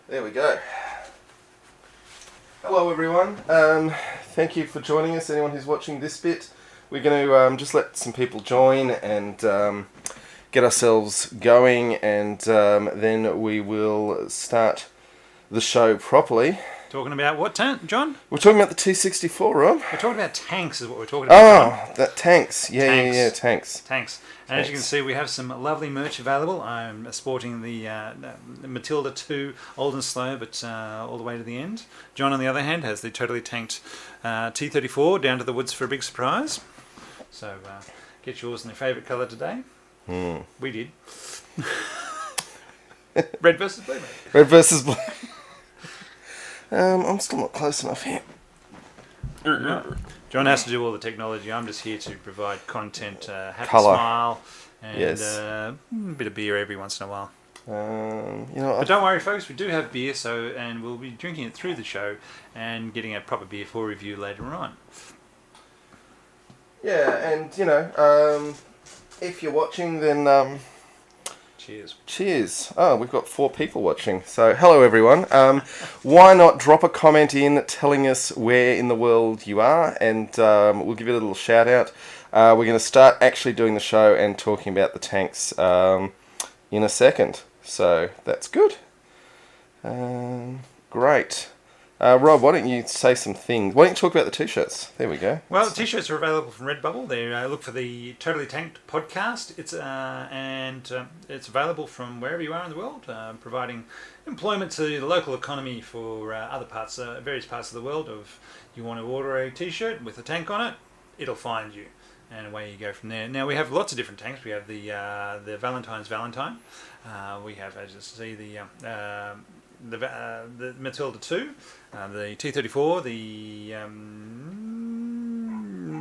There we go. Hello everyone. Thank you for joining us, anyone who's watching this bit. We're going to just let some people join and get ourselves going, and then we will start the show properly. Talking about what, John? We're talking about the T64, Rob. We're talking about tanks is what we're talking about. Oh, that tanks. Yeah, tanks. Tanks. And as you can see, we have some lovely merch available. I'm sporting the Matilda 2, old and slow, but all the way to the end. John, on the other hand, has the totally tanked T34 down to the woods for a big surprise. So get yours in your favourite colour today. We did. Red versus blue, mate. Red versus blue. I'm still not close enough here. John has to do all the technology. I'm just here to provide content, happy Colour. smile, and Yes. a bit of beer every once in a while. But don't worry, folks. We do have beer, and we'll be drinking it through the show and getting a proper beer for review later on. Yeah, and if you're watching, then Cheers. Oh, we've got 4 people watching. So, hello everyone. Why not drop a comment in telling us where in the world you are, and we'll give you a little shout out. We're going to start actually doing the show and talking about the tanks in a second. So, that's good. Great. Rob, why don't you say some things? Why don't you talk about the t-shirts? There we go. Well, the t-shirts are available from Redbubble. They look for the Totally Tanked podcast. It's available from wherever you are in the world, providing employment to the local economy for other parts, various parts of the world. If you want to order a t-shirt with a tank on it, it'll find you, and away you go from there. Now we have lots of different tanks. We have the Valentine's Valentine. We have, as you see, the Matilda 2, the T34, the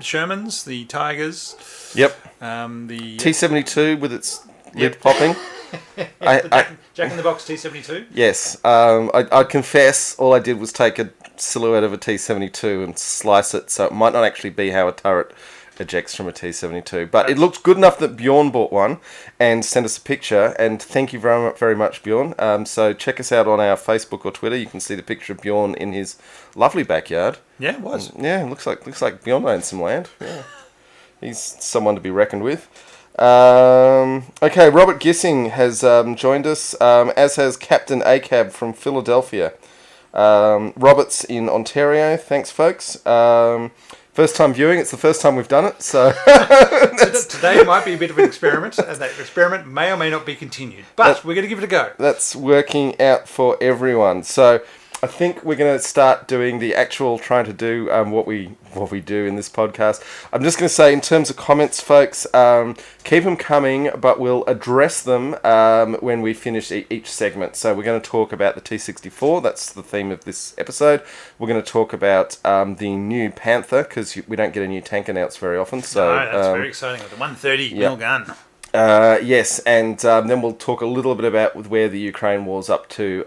Shermans, the Tigers. Yep. The T72 with its lid popping. Jack in the Box T72. Yes. I confess all I did was take a silhouette of a T72 and slice it, so it might not actually be how a turret ejects from a T72, but it looked good enough that Bjorn bought one and sent us a picture, and thank you very much, Bjorn. So check us out on our Facebook or Twitter. You can see the picture of Bjorn in his lovely backyard. Yeah, it was. Yeah, looks like Bjorn owns some land. Yeah. He's someone to be reckoned with. Okay, Robert Gissing has joined us, as has Captain ACAB from Philadelphia. Robert's in Ontario. Thanks, folks. First time viewing. It's the first time we've done it, so today might be a bit of an experiment, and that experiment may or may not be continued. But we're going to give it a go. That's working out for everyone. So I think we're going to start doing the actual trying to do what we do in this podcast. I'm just going to say, in terms of comments, folks, keep them coming, but we'll address them when we finish each segment. So we're going to talk about the T64. That's the theme of this episode. We're going to talk about the new Panther, because we don't get a new tank announced very often. So no, that's very exciting with the 130 mil gun. Yes, and then we'll talk a little bit about where the Ukraine war's up to,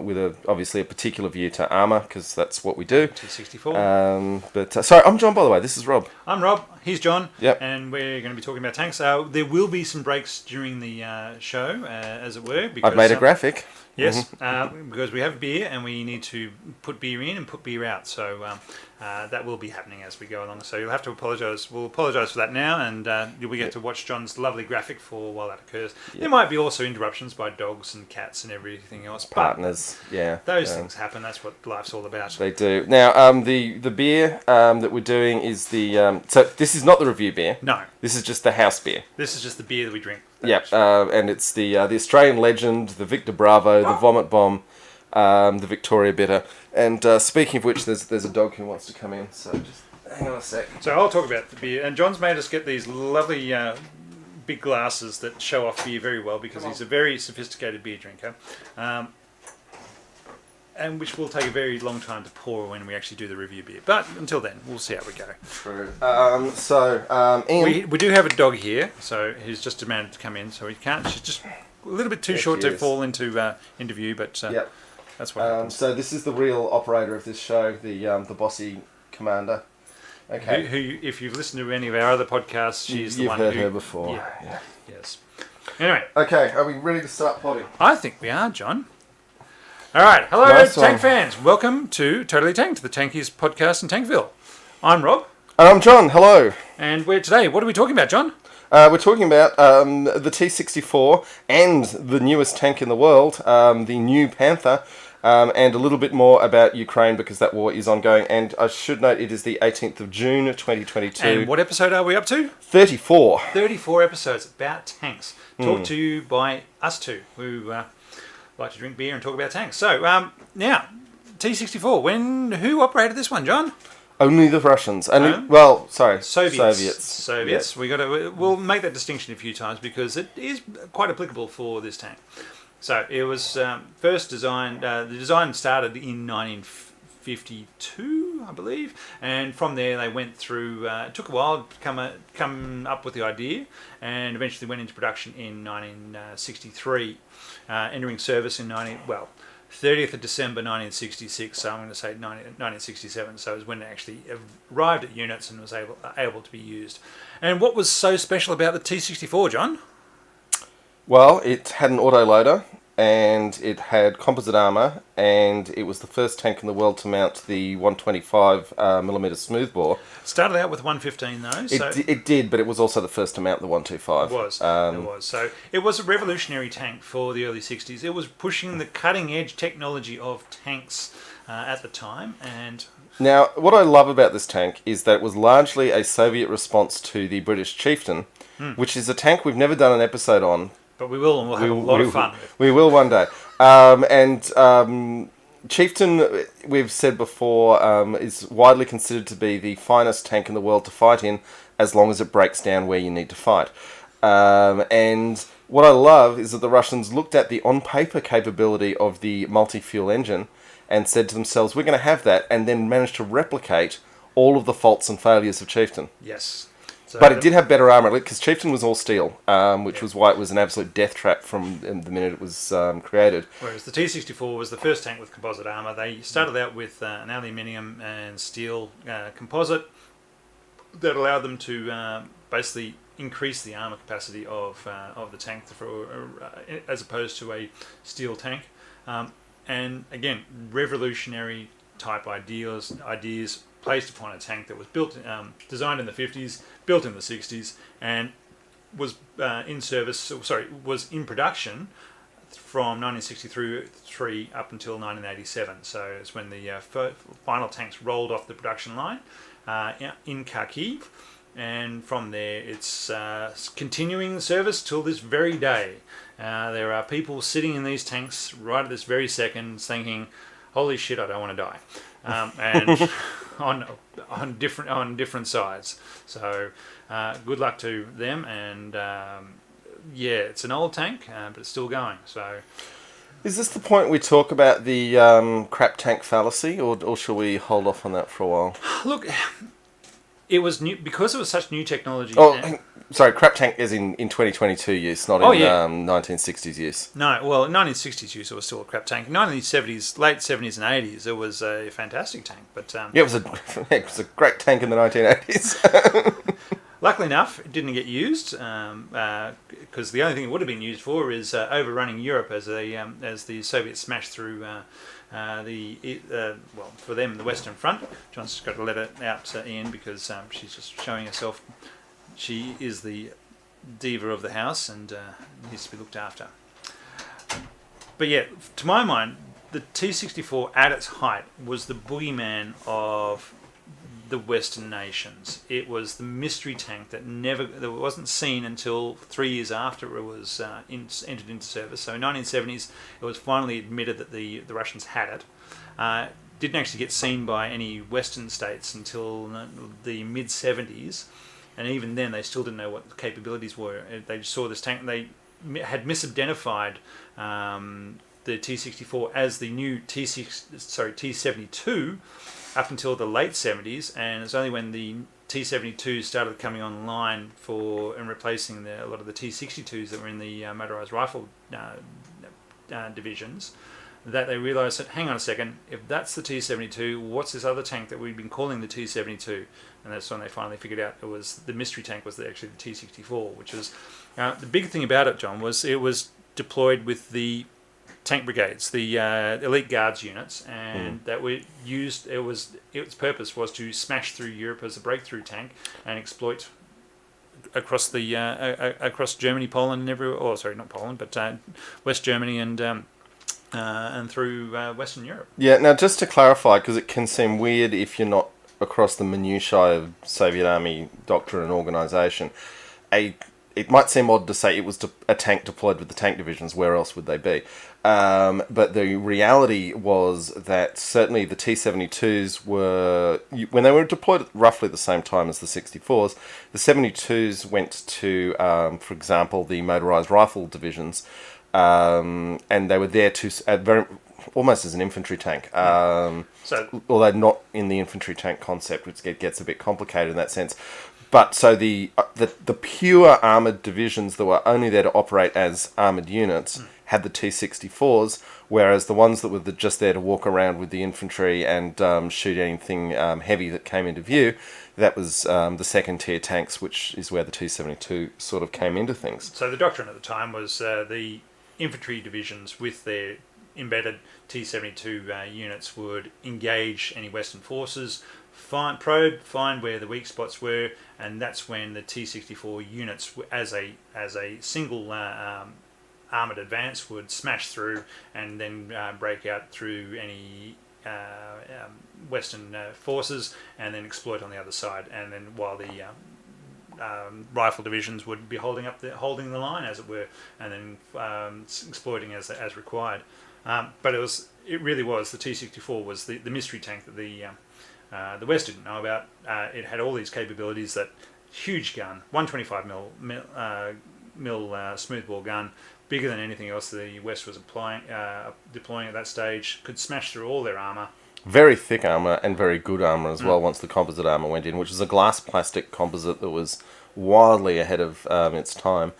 with obviously a particular view to Armour, because that's what we do. T64. Sorry, I'm John, by the way. This is Rob. I'm Rob. He's John. Yep. And we're going to be talking about tanks. There will be some breaks during the show, as it were. Because, I've made a graphic. Yes, because we have beer and we need to put beer in and put beer out. So that will be happening as we go along. So you'll have to apologise. We'll apologise for that now, and you'll get to watch John's lovely graphic for while that occurs. Yep. There might be also interruptions by dogs and cats and everything else. Partners, yeah. Those things happen. That's what life's all about. They do. Now, the beer that we're doing is the... so this is not the review beer. No. This is just the house beer. This is just the beer that we drink. Yep, and it's the Australian Legend, the Victor Bravo, the Vomit Bomb, the Victoria Bitter. And speaking of which, there's a dog who wants to come in, so just hang on a sec. So I'll talk about the beer. And John's made us get these lovely big glasses that show off beer very well, because he's a very sophisticated beer drinker. And which will take a very long time to pour when we actually do the review beer. But until then, we'll see how we go. True. Ian... We do have a dog here, so he's just demanded to come in, so he can't. She's just a little bit too short to fall into view, but yep. That's what happens. So this is the real operator of this show, the bossy commander. Okay. Who, if you've listened to any of our other podcasts, she's the one who... You've heard her before. Yeah. Yes. Anyway. Okay, are we ready to start potting? I think we are, John. All right, hello, Nice tank one. fans. Welcome to Totally Tanked, the tankiest podcast in Tankville. I'm Rob, And I'm John. Hello. and today, what are we talking about, John? We're talking about the T64 and the newest tank in the world, the new Panther, and a little bit more about Ukraine because that war is ongoing. And I should note it is the 18th of June 2022. And what episode are we up to? 34. 34 episodes about tanks. Talked to you by us two, who like to drink beer and talk about tanks. So, now, T64, who operated this one, John? Only the Russians. Soviets. Soviets. Yeah. We'll make that distinction a few times because it is quite applicable for this tank. So it was first designed. The design started in 1952, I believe, and from there they went through. It took a while to come up with the idea, and eventually went into production in 1963, entering service in 30th of December 1966, so I'm going to say 1967, so it was when it actually arrived at units and was able to be used. And what was so special about the T64, John? Well, it had an autoloader, and it had composite armour, and it was the first tank in the world to mount the 125mm smoothbore. Started out with 115 though. It did, but it was also the first to mount the 125. It was. So it was a revolutionary tank for the early 60s. It was pushing the cutting edge technology of tanks at the time. And now, what I love about this tank is that it was largely a Soviet response to the British Chieftain, which is a tank we've never done an episode on. But we will, and we'll have a lot of fun. We will one day. Chieftain, we've said before, is widely considered to be the finest tank in the world to fight in, as long as it breaks down where you need to fight. And what I love is that the Russians looked at the on-paper capability of the multi-fuel engine and said to themselves, we're going to have that, and then managed to replicate all of the faults and failures of Chieftain. Yes. So But it did have better armour, because Chieftain was all steel, which was why it was an absolute death trap from the minute it was created. Whereas the T64 was the first tank with composite armour. They started out with an aluminium and steel composite that allowed them to basically increase the armour capacity of the tank as opposed to a steel tank. And again, revolutionary type ideas placed upon a tank that was designed in the 50s, built in the 60s, and was was in production from 1963 up until 1987. So it's when the final tanks rolled off the production line in Kharkiv, and from there it's continuing the service till this very day. There are people sitting in these tanks right at this very second thinking, holy shit, I don't want to die. And on different sides. So good luck to them. And it's an old tank, but it's still going. So, Is this the point we talk about the crap tank fallacy, or shall we hold off on that for a while? look, it was new because it was such new technology. Sorry, crap tank is in 2022 use, not in 1960s use. No, well, in 1960s use it was still a crap tank. In 1970s, late 70s and 80s, it was a fantastic tank. But it was a great tank in the 1980s. luckily enough, it didn't get used because the only thing it would have been used for is overrunning Europe as the Soviets smashed through for them the Western Front. John's just got to let it out to Ian because she's just showing herself. She is the diva of the house and needs to be looked after. But yeah, to my mind, the T64 at its height was the boogeyman of the Western nations. It was the mystery tank that wasn't seen until 3 years after it was entered into service. So in 1970s, it was finally admitted that the Russians had it. Didn't actually get seen by any Western states until the mid-70s. And even then, they still didn't know what the capabilities were. They just saw this tank, and they had misidentified the T64 as the new T72 up until the late 70s. And it's only when the T72 started coming online and replacing a lot of the T62s that were in the motorised rifle divisions that they realised that, hang on a second, if that's the T72, what's this other tank that we've been calling the T72? And that's when they finally figured out it was the mystery tank was actually the T64, which was the big thing about it, John, was it was deployed with the tank brigades, the elite guards units, and that were used. Its purpose was to smash through Europe as a breakthrough tank and exploit across the across Germany, Poland, and everywhere. Oh, sorry, not Poland, but West Germany and through Western Europe. Yeah. Now, just to clarify, because it can seem weird if you're not across the minutiae of Soviet Army doctrine and organisation, it might seem odd to say it was a tank deployed with the tank divisions. Where else would they be? But the reality was that certainly the T-72s were, when they were deployed at roughly the same time as the 64s, the 72s went to, for example, the motorised rifle divisions, and they were there to almost as an infantry tank. Although not in the infantry tank concept, which gets a bit complicated in that sense. But so the pure armoured divisions that were only there to operate as armoured units had the T-64s, whereas the ones that were just there to walk around with the infantry and shoot anything heavy that came into view, that was the second tier tanks, which is where the T-72 sort of came into things. So the doctrine at the time was the infantry divisions with their embedded T-72 units would engage any Western forces, find where the weak spots were, and that's when the T-64 units, as a single armoured advance, would smash through and then break out through any Western forces and then exploit on the other side. And then while the rifle divisions would be holding the line, as it were, and then exploiting as required. But it really was the T-64 was the mystery tank that the West didn't know about. It had all these capabilities. That huge gun, 125 mil smoothbore gun, bigger than anything else the West was deploying at that stage, could smash through all their armour. Very thick armour and very good armour as well once the composite armour went in, which is a glass plastic composite that was wildly ahead of its time.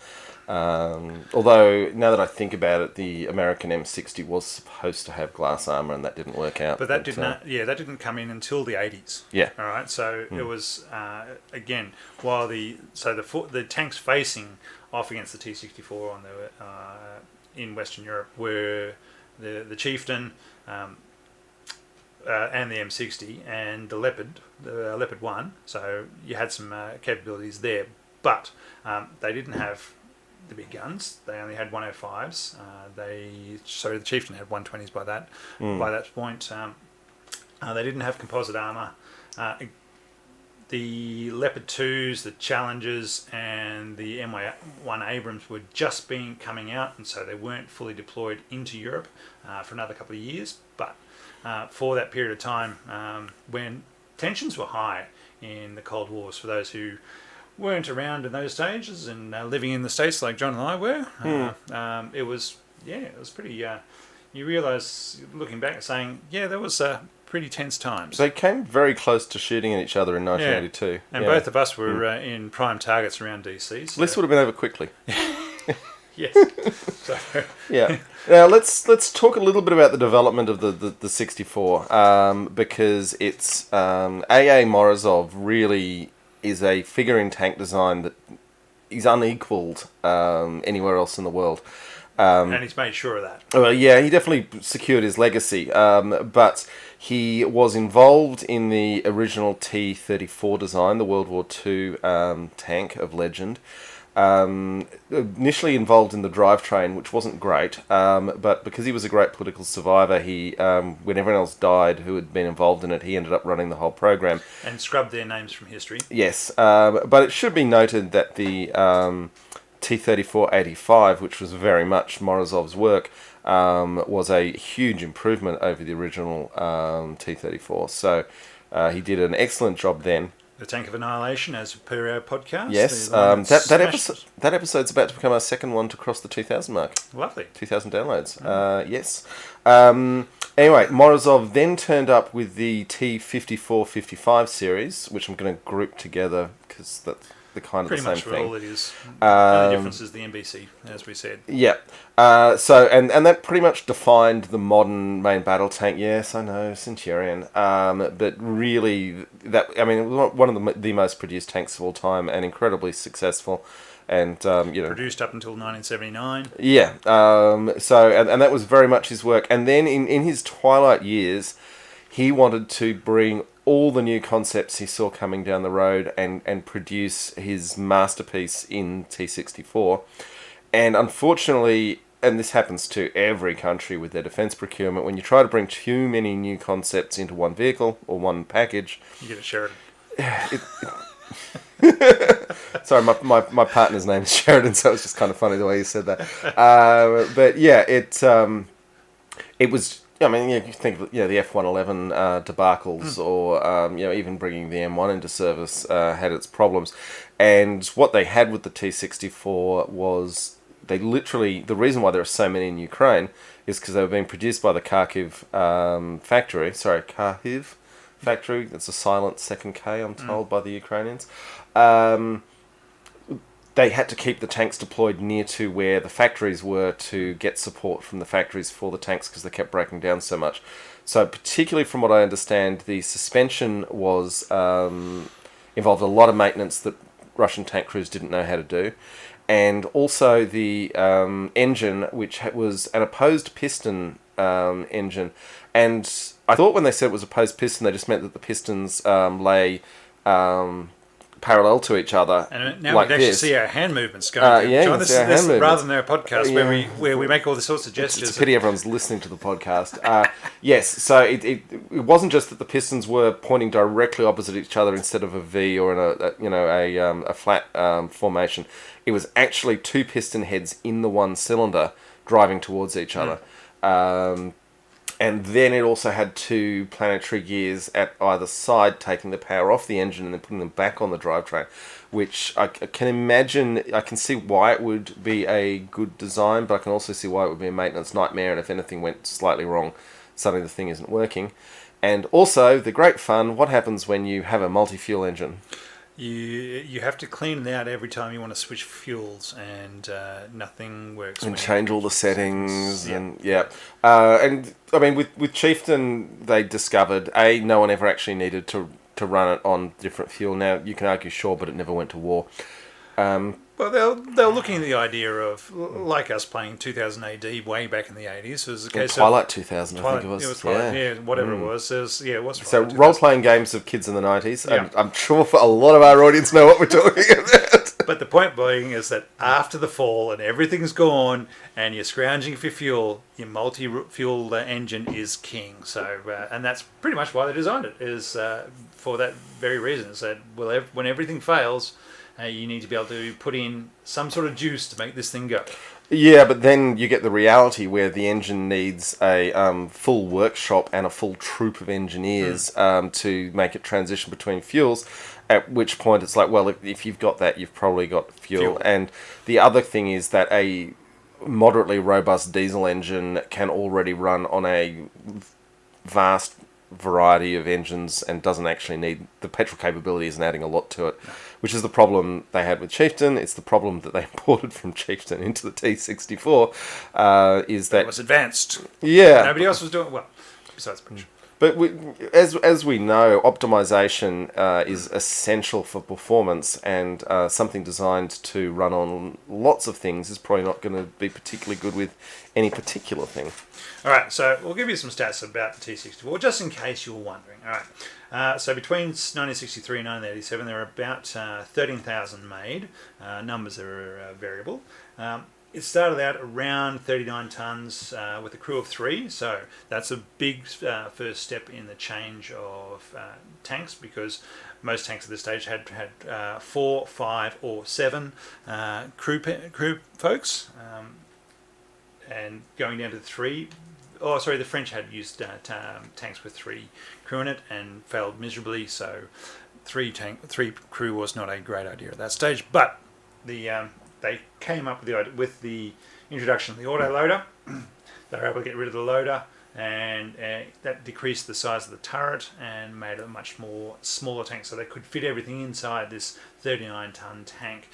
Although, now that I think about it, the American M60 was supposed to have glass armour and that didn't work out. But that didn't come in until the 80s. Yeah. All right, so it was, again, while the tanks facing off against the T-64 in Western Europe were the Chieftain, and the M60 and the Leopard 1, so you had some capabilities there, but they didn't have the big guns. They only had 105s. The Chieftain had 120s by that point. They didn't have composite armour. The Leopard 2s, the Challengers, and the M1 Abrams were just coming out, and so they weren't fully deployed into Europe for another couple of years. But for that period of time, when tensions were high in the Cold Wars, for those who weren't around in those stages and living in the States like John and I were, it was pretty. You realise, looking back, saying, there was pretty tense times. They came very close to shooting at each other in 1982. Yeah. And both of us were in prime targets around DC. So. This would have been over quickly. Yes. So. Yeah. Now let's talk a little bit about the development of the 64, because it's A.A. Morozov really is a figure in tank design that is unequalled anywhere else in the world. And he's made sure of that. Well, yeah, he definitely secured his legacy, but he was involved in the original T-34 design, the World War II tank of legend. Initially involved in the drivetrain, which wasn't great, but because he was a great political survivor, he, when everyone else died who had been involved in it, he ended up running the whole program. And scrubbed their names from history. Yes, but it should be noted that the T-34-85, which was very much Morozov's work, was a huge improvement over the original T-34. So he did an excellent job then. The Tank of Annihilation, as per our podcast. Yes, that episode's about to become our second one to cross the 2,000 mark. Lovely. 2,000 downloads. Yes. Anyway, Morozov then turned up with the T-54-55 series, which I'm going to group together because that's the kind of pretty the same thing. Pretty much all it is. The difference is the NBC, as we said. Yeah. So that pretty much defined the modern main battle tank. Yes, I know, Centurion. But really, it was one of the most produced tanks of all time and incredibly successful. and produced up until 1979. Yeah. And that was very much his work. And then in his twilight years, he wanted to bring all the new concepts he saw coming down the road and produce his masterpiece in T64. And unfortunately, and this happens to every country with their defence procurement, when you try to bring too many new concepts into one vehicle or one package... You get a Sheridan. Sorry, my partner's name is Sheridan, so it's just kind of funny the way you said that. But yeah, it was... I mean, you think of the F111 debacles, or even bringing the M1 into service had its problems. And what they had with the T64 was they literally... The reason why there are so many in Ukraine is because they were being produced by the Kharkiv factory. Sorry, Kharkiv factory. That's a silent second K, I'm told, by the Ukrainians. They had to keep the tanks deployed near to where the factories were to get support from the factories for the tanks because they kept breaking down so much. So particularly from what I understand, the suspension was involved a lot of maintenance that Russian tank crews didn't know how to do. And also the engine, which was an opposed piston engine. And I thought when they said it was opposed piston, they just meant that the pistons lay... parallel to each other. And now like we can actually this. see our hand movements going. Yeah, John, this rather than our podcast where we make all the sorts of gestures. It's a pity everyone's listening to the podcast. Yes, so it wasn't just that the pistons were pointing directly opposite each other instead of a V or a flat formation. It was actually two piston heads in the one cylinder driving towards each other. And then it also had two planetary gears at either side, taking the power off the engine and then putting them back on the drivetrain, which I can imagine... I can see why it would be a good design, but I can also see why it would be a maintenance nightmare, and if anything went slightly wrong, suddenly the thing isn't working. And also, the great fun, what happens when you have a multi-fuel engine? You have to clean it out every time you want to switch fuels, and nothing works. And change all the settings, and yeah. And I mean, with Chieftain, they discovered no one ever actually needed to run it on different fuel. Now you can argue, sure, but it never went to war. Well, they were looking at the idea of, like us playing 2000 AD way back in the 80s. It was a case Twilight 2000, I think it was. It was Twilight, whatever it was. It was Twilight so role-playing games of kids in the 90s. Yeah. I'm sure for a lot of our audience know what we're talking about. But the point being is that after the fall and everything's gone and you're scrounging for fuel, your multi-fuel engine is king. So, and that's pretty much why they designed it, is for that very reason. Is that when everything fails... you need to be able to put in some sort of juice to make this thing go. Yeah, but then you get the reality where the engine needs a full workshop and a full troop of engineers to make it transition between fuels, at which point it's like, well, if you've got that, you've probably got fuel. And the other thing is that a moderately robust diesel engine can already run on a vast variety of engines and doesn't actually need... The petrol capability isn't adding a lot to it, which is the problem they had with Chieftain. It's the problem that they imported from Chieftain into the T64, is that... It was advanced. Yeah. Nobody else was doing... Well, besides British. But as we know, optimization is essential for performance, and something designed to run on lots of things is probably not going to be particularly good with any particular thing. All right, so we'll give you some stats about the T64, just in case you were wondering. All right, so between 1963 and 1987, there were about 13,000 made. Numbers are variable. It started out around 39 tonnes with a crew of 3, so that's a big first step in the change of tanks, because most tanks at this stage had 4, 5 or 7 crew folks, and going down to 3. Oh, sorry, the French had used tanks with 3 crew in it and failed miserably, so 3 crew was not a great idea at that stage. But they came up with the introduction of the autoloader. They were able to get rid of the loader, and that decreased the size of the turret and made it a much more smaller tank, so they could fit everything inside this 39-ton tank.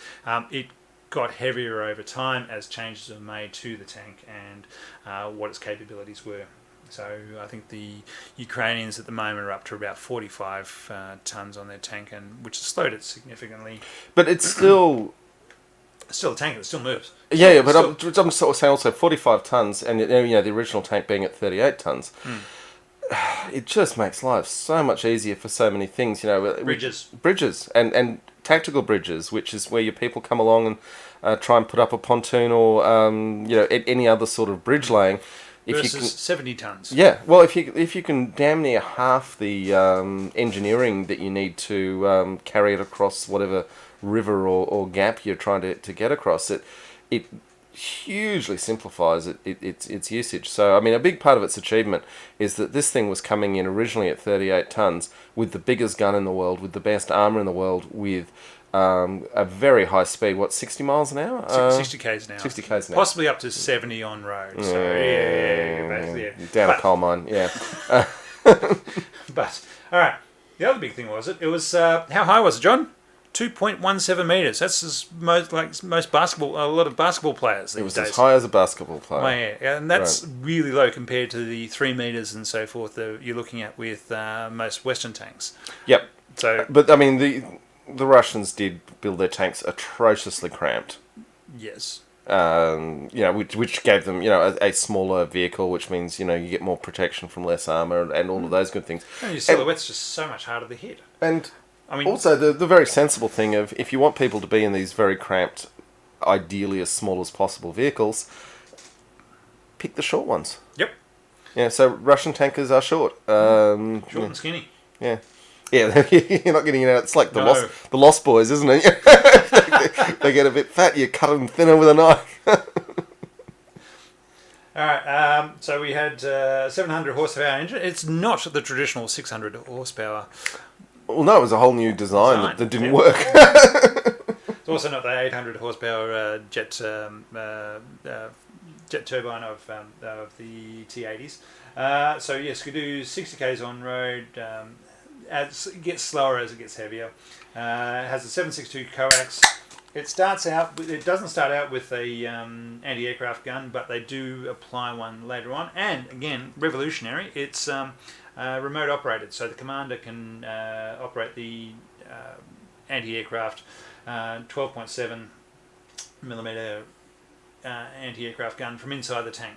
It got heavier over time as changes were made to the tank and what its capabilities were. So I think the Ukrainians at the moment are up to about 45 tons on their tank, and which has slowed it significantly. But it's still It's still a tank. It still moves. Yeah, but I'm sort of saying also 45 tons, and the original tank being at 38 tons. It just makes life so much easier for so many things. Bridges, and tactical bridges, which is where your people come along and try and put up a pontoon or any other sort of bridge laying. Versus 70 tons. Yeah, well, if you can damn near half the engineering that you need to carry it across whatever river or gap you're trying to get across, it hugely simplifies its usage. So, I mean, a big part of its achievement is that this thing was coming in originally at 38 tons with the biggest gun in the world, with the best armour in the world, with a very high speed, 60 miles an hour? 60 k's an hour. 60 k's an hour. Possibly up to 70 on road. So, yeah. Down a coal mine, yeah. But, all right. The other big thing was how high was it, John? 2.17 meters. That's as most basketball. A lot of basketball players these days. It was as high as a basketball player. Oh, yeah, and that's really low compared to the 3 meters and so forth that you're looking at with most Western tanks. Yep. So, but I mean the Russians did build their tanks atrociously cramped. Yes. Which gave them a smaller vehicle, which means you get more protection from less armor and all of those good things. And your silhouette's just so much harder to hit. And I mean, also the very sensible thing of if you want people to be in these very cramped, ideally as small as possible vehicles, pick the short ones. Yep. Yeah. So Russian tankers are short. Short and skinny. Yeah. Yeah, you're not getting it's like the Lost Boys, isn't it? They get a bit fat, you cut them thinner with a knife. All right, so we had 700 horsepower engine. It's not the traditional 600 horsepower. Well, no, it was a whole new design that didn't work. It's also not the 800 horsepower jet turbine of the T80s. So yes, we do 60 k's on road. As it gets slower as it gets heavier. It has a 7.62 coax. It doesn't start out with a anti-aircraft gun, but they do apply one later on. And again, revolutionary. It's remote operated, so the commander can operate the anti-aircraft 12.7 millimeter anti-aircraft gun from inside the tank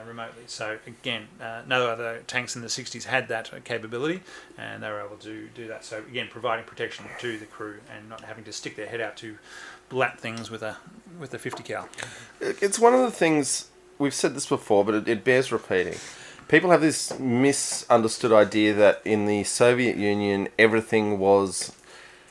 remotely. So again, no other tanks in the 60s had that capability, and they were able to do that. So again, providing protection to the crew and not having to stick their head out to blat things with a 50 cal. It's one of the things, we've said this before, but it bears repeating. People have this misunderstood idea that in the Soviet Union everything was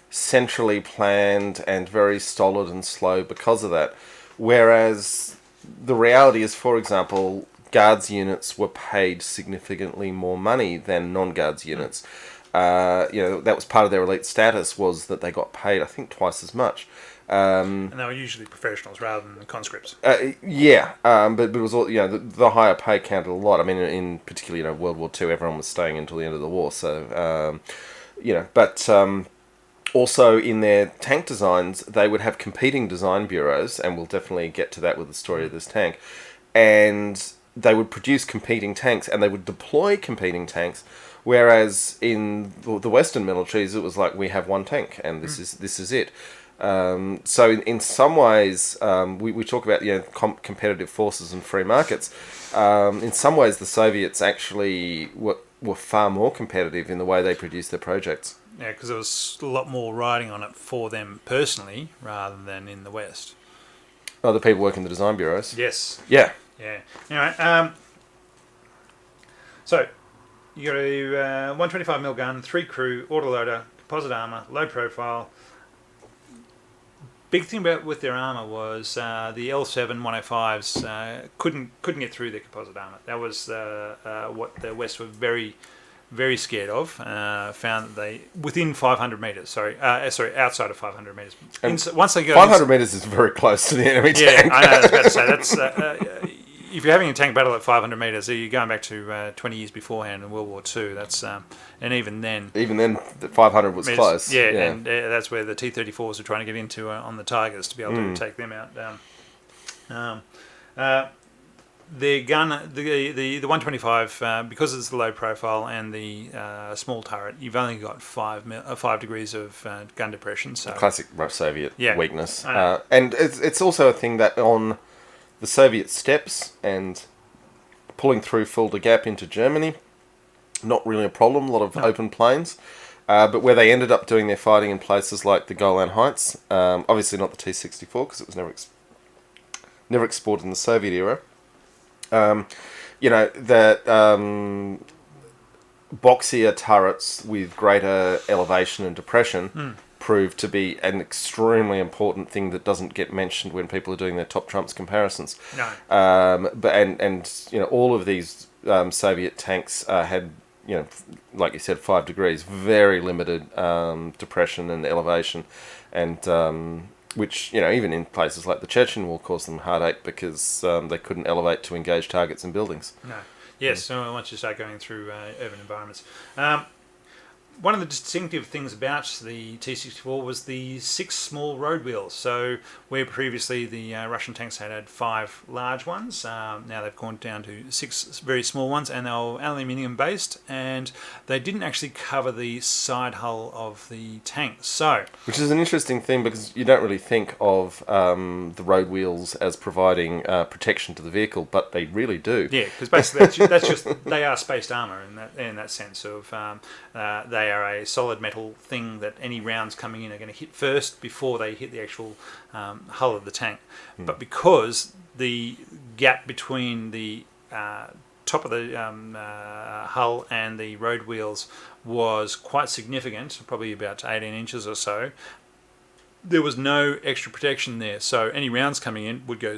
centrally planned and very stolid and slow because of that. Whereas the reality is, for example, guards units were paid significantly more money than non-guards units. That was part of their elite status, was that they got paid, I think, twice as much. And they were usually professionals rather than conscripts. But it was all, the higher pay counted a lot. I mean, in particularly, World War II, everyone was staying until the end of the war. So, also, in their tank designs, they would have competing design bureaus, and we'll definitely get to that with the story of this tank. And they would produce competing tanks, and they would deploy competing tanks. Whereas in the Western militaries, it was like, we have one tank, and this is it. So in some ways, we talk about competitive forces and free markets. In some ways, the Soviets actually were far more competitive in the way they produced their projects. Yeah, because there was a lot more riding on it for them personally rather than in the West. Oh, the people working the design bureaus? Yes. Yeah. Yeah. Anyway, so you got a 125mm gun, 3 crew, autoloader, composite armour, low profile. Big thing with their armour was the L7 105s couldn't get through their composite armour. That was what the West were very, very scared of. Found that they within 500 meters. Outside of 500 meters. Once they go 500 meters is very close to the enemy tank. Yeah, I know. I was about to say that's. If you're having a tank battle at 500 meters, you're going back to 20 years beforehand in World War II. That's and even then, the 500 was close. Yeah, and that's where the T34s are trying to get into on the Tigers to be able to take them out. their gun, the 125, because it's the low profile and the small turret, you've only got 5 degrees of gun depression. So classic Soviet weakness. I And it's also a thing that on the Soviet steppes and pulling through Fulda Gap into Germany, not really a problem. A lot of open plains. But where they ended up doing their fighting in places like the Golan Heights, obviously not the T64 because it was never exported in the Soviet era. That boxier turrets with greater elevation and depression proved to be an extremely important thing that doesn't get mentioned when people are doing their top trumps comparisons. No. All of these Soviet tanks had, like you said, 5 degrees, very limited depression and elevation, and which, even in places like the Chechen War caused them heartache because they couldn't elevate to engage targets and buildings. No. Yes, so once you start going through urban environments. One of the distinctive things about the T64 was the 6 small road wheels. So where previously the Russian tanks had 5 large ones, now they've gone down to 6 very small ones, and they were aluminium based, and they didn't actually cover the side hull of the tank. So, which is an interesting thing because you don't really think of the road wheels as providing protection to the vehicle, but they really do. Yeah, because basically that's just they are spaced armour in that sense of they are a solid metal thing that any rounds coming in are going to hit first before they hit the actual hull of the tank. But because the gap between the top of the hull and the road wheels was quite significant, probably about 18 inches or so, there was no extra protection there. So any rounds coming in would go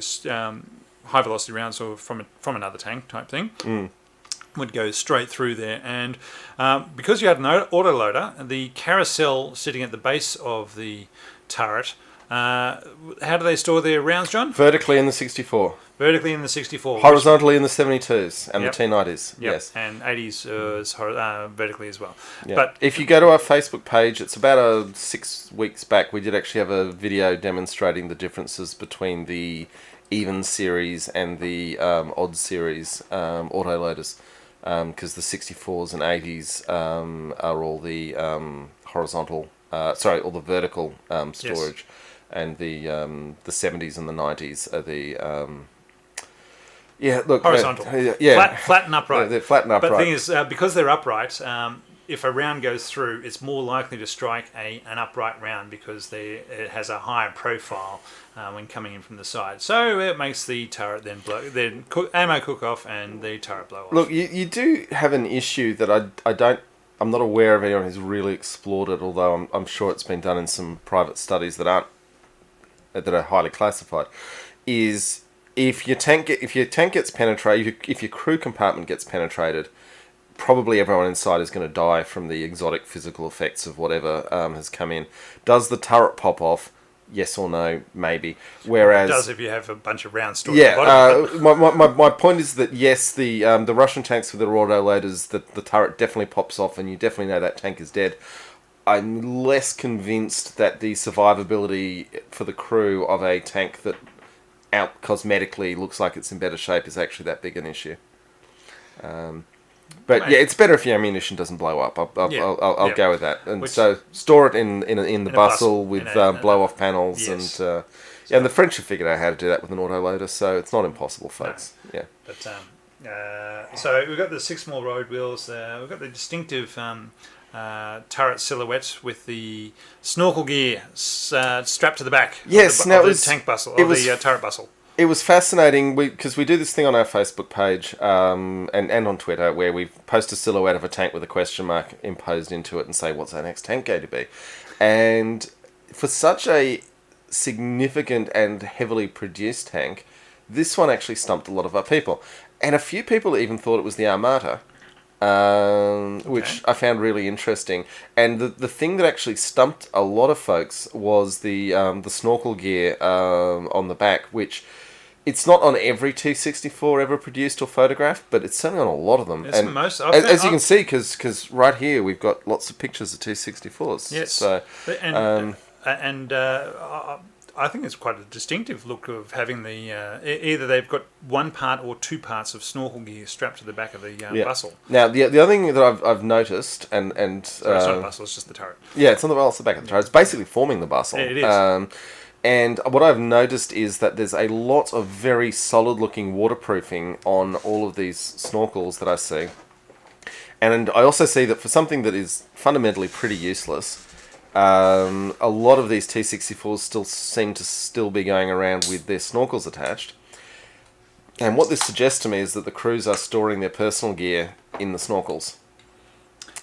high velocity rounds or from another tank type thing. Would go straight through there, and because you had an autoloader, the carousel sitting at the base of the turret, how do they store their rounds, John? Vertically in the 64. Vertically in the 64. Horizontally in the 72s and the T90s. Yep. Yes. And 80s is vertically as well. Yep. But if you go to our Facebook page, it's about 6 weeks back, we did actually have a video demonstrating the differences between the even series and the odd series autoloaders. Because the 64s and 80s are all the all the vertical storage, and the 70s and the 90s are the horizontal. Flat and upright. They're flat and upright. But the thing is, because they're upright, if a round goes through, it's more likely to strike an upright round because it has a higher profile when coming in from the side. So it makes the turret then ammo cook off and the turret blow off. Look, you do have an issue that I'm not aware of anyone who's really explored it, although I'm sure it's been done in some private studies that are highly classified. Is if your tank gets penetrated, if your crew compartment gets penetrated, probably everyone inside is going to die from the exotic physical effects of whatever has come in. Does the turret pop off? Yes or no? Maybe. Whereas it does if you have a bunch of rounds stored at the bottom. my point is that yes, the Russian tanks with their autoloaders, the turret definitely pops off, and you definitely know that tank is dead. I'm less convinced that the survivability for the crew of a tank that out cosmetically looks like it's in better shape is actually that big an issue. But it's better if your ammunition doesn't blow up. I'll go with that. And so store it in the bustle with blow off panels, yes. And the French have figured out how to do that with an autoloader, so it's not impossible, folks. No. Yeah. But so we've got the 6 small road wheels. We've got the distinctive turret silhouette with the snorkel gear strapped to the back. Yes, of the tank bustle or the turret bustle. It was fascinating because we do this thing on our Facebook page and on Twitter where we post a silhouette of a tank with a question mark imposed into it and say, what's our next tank going to be? And for such a significant and heavily produced tank, this one actually stumped a lot of our people. And a few people even thought it was the Armata, which I found really interesting. And the thing that actually stumped a lot of folks was the snorkel gear on the back, which... It's not on every T64 ever produced or photographed, but it's certainly on a lot of them. It's and most, as you can see, because right here we've got lots of pictures of T64s. Yes. So, I I think it's quite a distinctive look of having the either they've got one part or two parts of snorkel gear strapped to the back of the bustle. Now, the other thing that I've noticed, and Sorry, it's not a bustle; it's just the turret. Yeah, it's on the back of the turret. It's basically forming the bustle. Yeah, it is. And what I've noticed is that there's a lot of very solid-looking waterproofing on all of these snorkels that I see. And I also see that for something that is fundamentally pretty useless, a lot of these T64s still seem to be going around with their snorkels attached. And what this suggests to me is that the crews are storing their personal gear in the snorkels.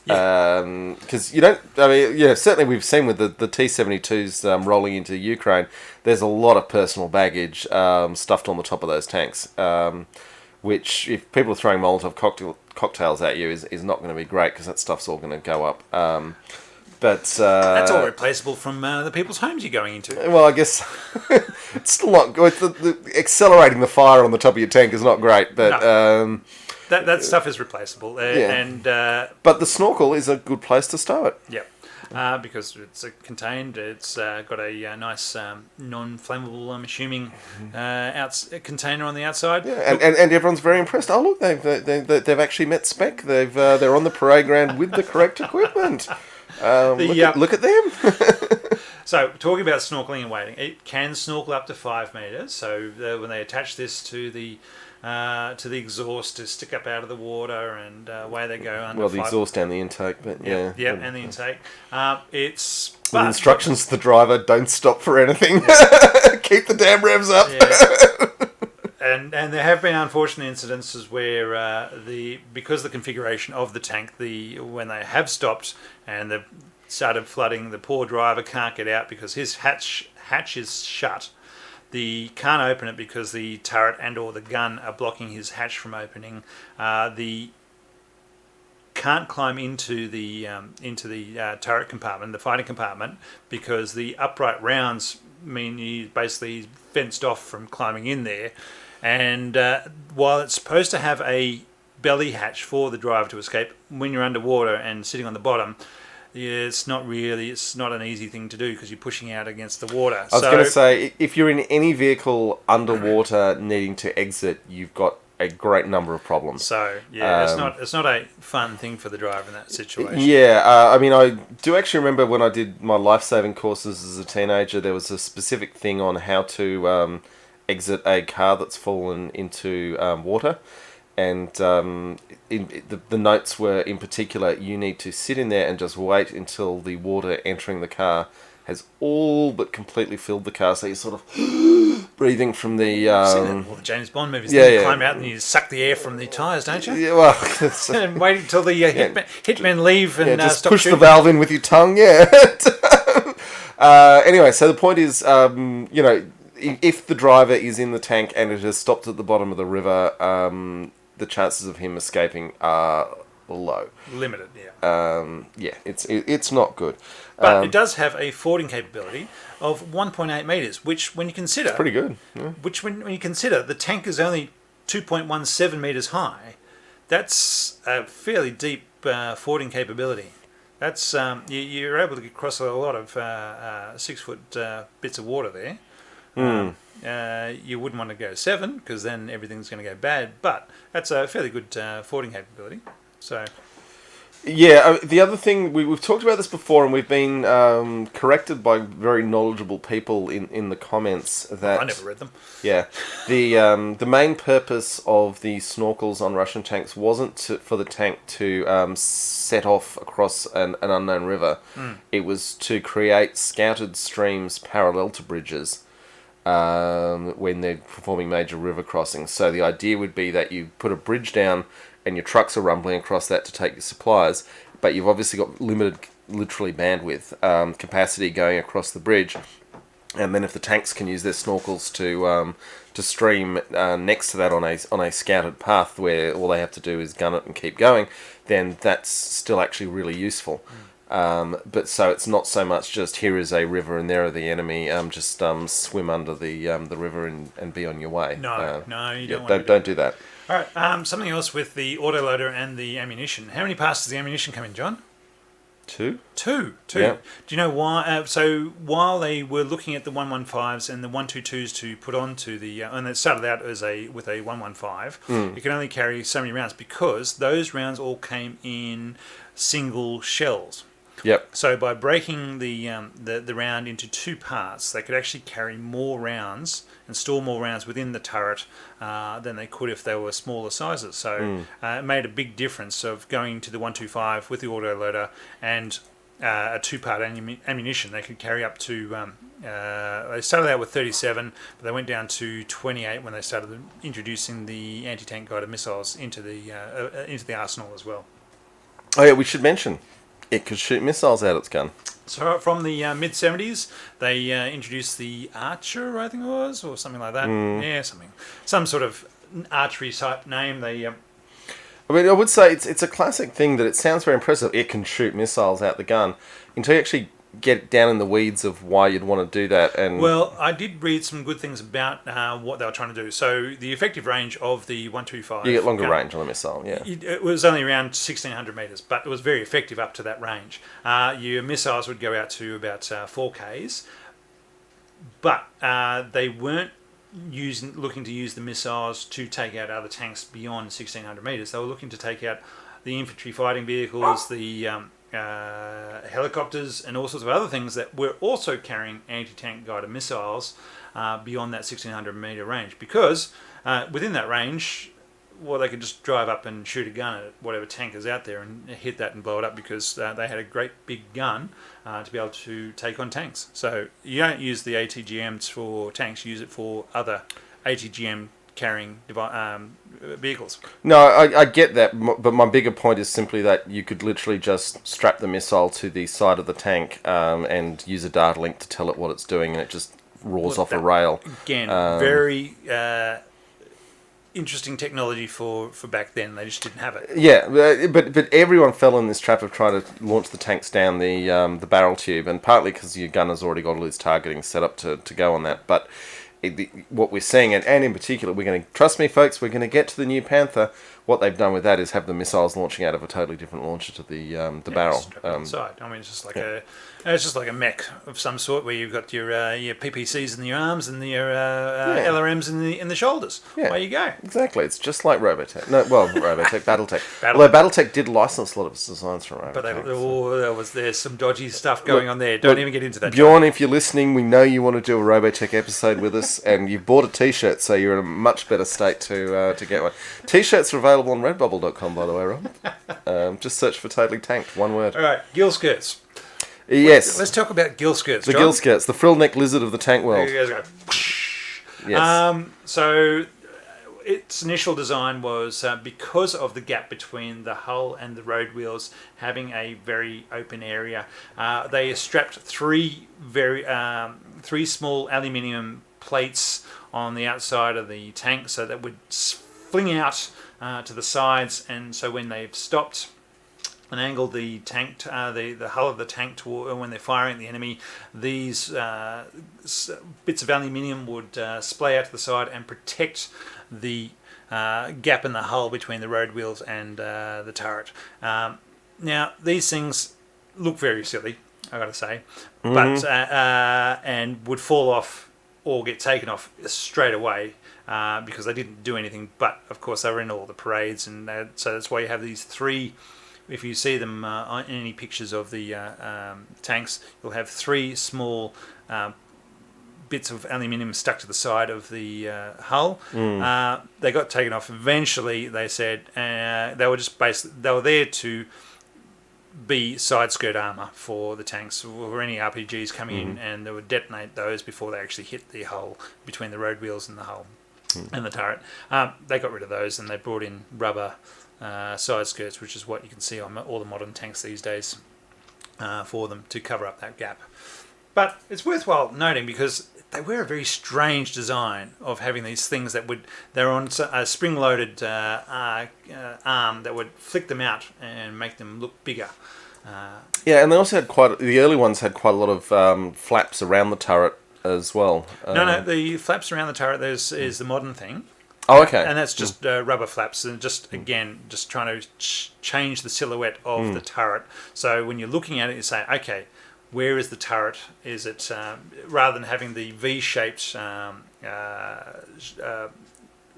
Because you don't, I mean, yeah, certainly we've seen with the T-72s rolling into Ukraine, there's a lot of personal baggage stuffed on the top of those tanks, which if people are throwing Molotov cocktails at you is not going to be great because that stuff's all going to go up. But that's all replaceable from the people's homes you're going into. Well, I guess it's still not good. Accelerating the fire on the top of your tank is not great, but... No. That stuff is replaceable, and but the snorkel is a good place to stow it. Yeah, because it's contained. It's got a nice non-flammable, I'm assuming, container on the outside. Yeah, and everyone's very impressed. Oh look, they've actually met spec. They're on the parade ground with the correct equipment. Look at them. So, talking about snorkeling and wading, it can snorkel up to 5 meters. So, when they attach this to the exhaust to stick up out of the water and away they go under. Well, the exhaust and the intake, but yeah. Yeah, and the intake. It's with instructions to the driver: don't stop for anything. Keep the damn revs up. Yeah. And there have been unfortunate incidences where because the configuration of the tank, when they have stopped and they've started flooding, the poor driver can't get out because his hatch is shut. The can't open it because the turret and or the gun are blocking his hatch from opening. The can't climb into the turret compartment, the fighting compartment, because the upright rounds mean he's basically fenced off from climbing in there. And while it's supposed to have a belly hatch for the driver to escape, when you're underwater and sitting on the bottom, it's not an easy thing to do because you're pushing out against the water. I was going to say, if you're in any vehicle underwater needing to exit, you've got a great number of problems. So, yeah, it's not a fun thing for the driver in that situation. Yeah, I mean, I do actually remember when I did my life-saving courses as a teenager, there was a specific thing on how to exit a car that's fallen into water. And the notes were, in particular, you need to sit in there and just wait until the water entering the car has all but completely filled the car. So you're sort of breathing from the... all the James Bond movies. You climb out and you suck the air from the tyres, don't you? Yeah, well... and wait until the hitmen leave and just stop push shooting. the valve in with your tongue, yeah. Anyway, so the point is, if the driver is in the tank and it has stopped at the bottom of the river... the chances of him escaping are low. Limited, yeah. It's not good. But it does have a fording capability of 1.8 metres, which when you consider... It's pretty good. Yeah. Which when you consider the tank is only 2.17 metres high, that's a fairly deep fording capability. That's you're able to get across a lot of 6-foot bits of water there. You wouldn't want to go 7 because then everything's going to go bad. But that's a fairly good fording capability. So, yeah. The other thing we've talked about this before, and we've been corrected by very knowledgeable people in the comments that I never read them. Yeah, the main purpose of the snorkels on Russian tanks wasn't for the tank to set off across an unknown river. It was to create scouted streams parallel to bridges. When they're performing major river crossings. So the idea would be that you put a bridge down and your trucks are rumbling across that to take your supplies, but you've obviously got limited, literally bandwidth, capacity going across the bridge. And then if the tanks can use their snorkels to stream next to that on a scouted path where all they have to do is gun it and keep going, then that's still actually really useful. But so it's not so much just here is a river and there are the enemy. Just swim under the river and be on your way. No, you don't. Don't do that. All right. Something else with the autoloader and the ammunition. How many parts does the ammunition come in, John? Two? Two. Yeah. Do you know why? So while they were looking at the 115s and the 122s to put onto the, and it started out as with a 115, you can only carry so many rounds because those rounds all came in single shells. Yep. So by breaking the round into two parts, they could actually carry more rounds and store more rounds within the turret than they could if they were smaller sizes. So it made a big difference of going to the 125 with the autoloader and a two-part ammunition. They could carry up to. They started out with 37, but they went down to 28 when they started introducing the anti-tank guided missiles into the arsenal as well. Oh yeah, we should mention it could shoot missiles out its gun. So from the mid-70s, they introduced the Archer, I think it was, or something like that. Yeah, some sort of archery type name. They. I mean, I would say it's a classic thing that it sounds very impressive. It can shoot missiles out the gun until you actually get down in the weeds of why you'd want to do that. And well, I did read some good things about what they were trying to do. So the effective range of the 125... You get longer range on a missile, yeah. It was only around 1,600 metres, but it was very effective up to that range. Your missiles would go out to about 4Ks, but they weren't looking to use the missiles to take out other tanks beyond 1,600 metres. They were looking to take out the infantry fighting vehicles, the... helicopters and all sorts of other things that were also carrying anti-tank guided missiles beyond that 1,600 metre range, because within that range, well, they could just drive up and shoot a gun at whatever tank is out there and hit that and blow it up, because they had a great big gun to be able to take on tanks. So you don't use the ATGMs for tanks, you use it for other ATGM carrying vehicles. No, I get that, but my bigger point is simply that you could literally just strap the missile to the side of the tank and use a data link to tell it what it's doing, and it just roars off a rail. Again, very interesting technology for back then. They just didn't have it. Yeah, but everyone fell in this trap of trying to launch the tanks down the barrel tube, and partly because your gunner's already got all his targeting set up to go on that, but... what we're seeing, and in particular, we're going to, trust me folks, we're going to get to the new Panther. What they've done with that is have the missiles launching out of a totally different launcher to the barrel. Inside. I mean, it's just like a mech of some sort, where you've got your PPCs in your arms and your LRMs in the shoulders. Yeah, away you go. Exactly. It's just like Robotech. No, well, Robotech, BattleTech. Although BattleTech did license a lot of its designs from Robotech. But there's some dodgy stuff going on there. Don't even get into that. Bjorn, if you're listening, we know you want to do a Robotech episode with us, and you've bought a T-shirt, so you're in a much better state to get one. T-shirts are available on redbubble.com, by the way, Rob. Just search for Totally Tanked, one word. All right, gill skirts. Yes. Let's talk about gill skirts, The John. gill skirts, the frill-neck lizard of the tank world. There you guys go. Yes. So its initial design was because of the gap between the hull and the road wheels having a very open area. They strapped three small aluminium plates on the outside of the tank, so that would fling out to the sides, and so when they've stopped and angled the tank, the hull of the tank toward when they're firing at the enemy, these bits of aluminium would splay out to the side and protect the gap in the hull between the road wheels and the turret. Now, these things look very silly, I got to say, but and would fall off or get taken off straight away. Because they didn't do anything, but of course they were in all the parades, and so that's why you have these three. If you see them in any pictures of the tanks, you'll have three small bits of aluminium stuck to the side of the hull. They got taken off eventually. They said they were just they were there to be side skirt armour for the tanks or any RPGs coming in, and they would detonate those before they actually hit the hull between the road wheels and the hull. And the turret. They got rid of those, and they brought in rubber side skirts, which is what you can see on all the modern tanks these days for them to cover up that gap. But it's worthwhile noting, because they were a very strange design of having these things they're on a spring-loaded arm that would flick them out and make them look bigger. Yeah, and they also had the early ones had quite a lot of flaps around the turret as well. No, the flaps around the turret is the modern thing. Oh, okay. And that's just rubber flaps, and just trying to change the silhouette of the turret. So when you're looking at it, you say, okay, where is the turret? Is it rather than having the V-shaped side,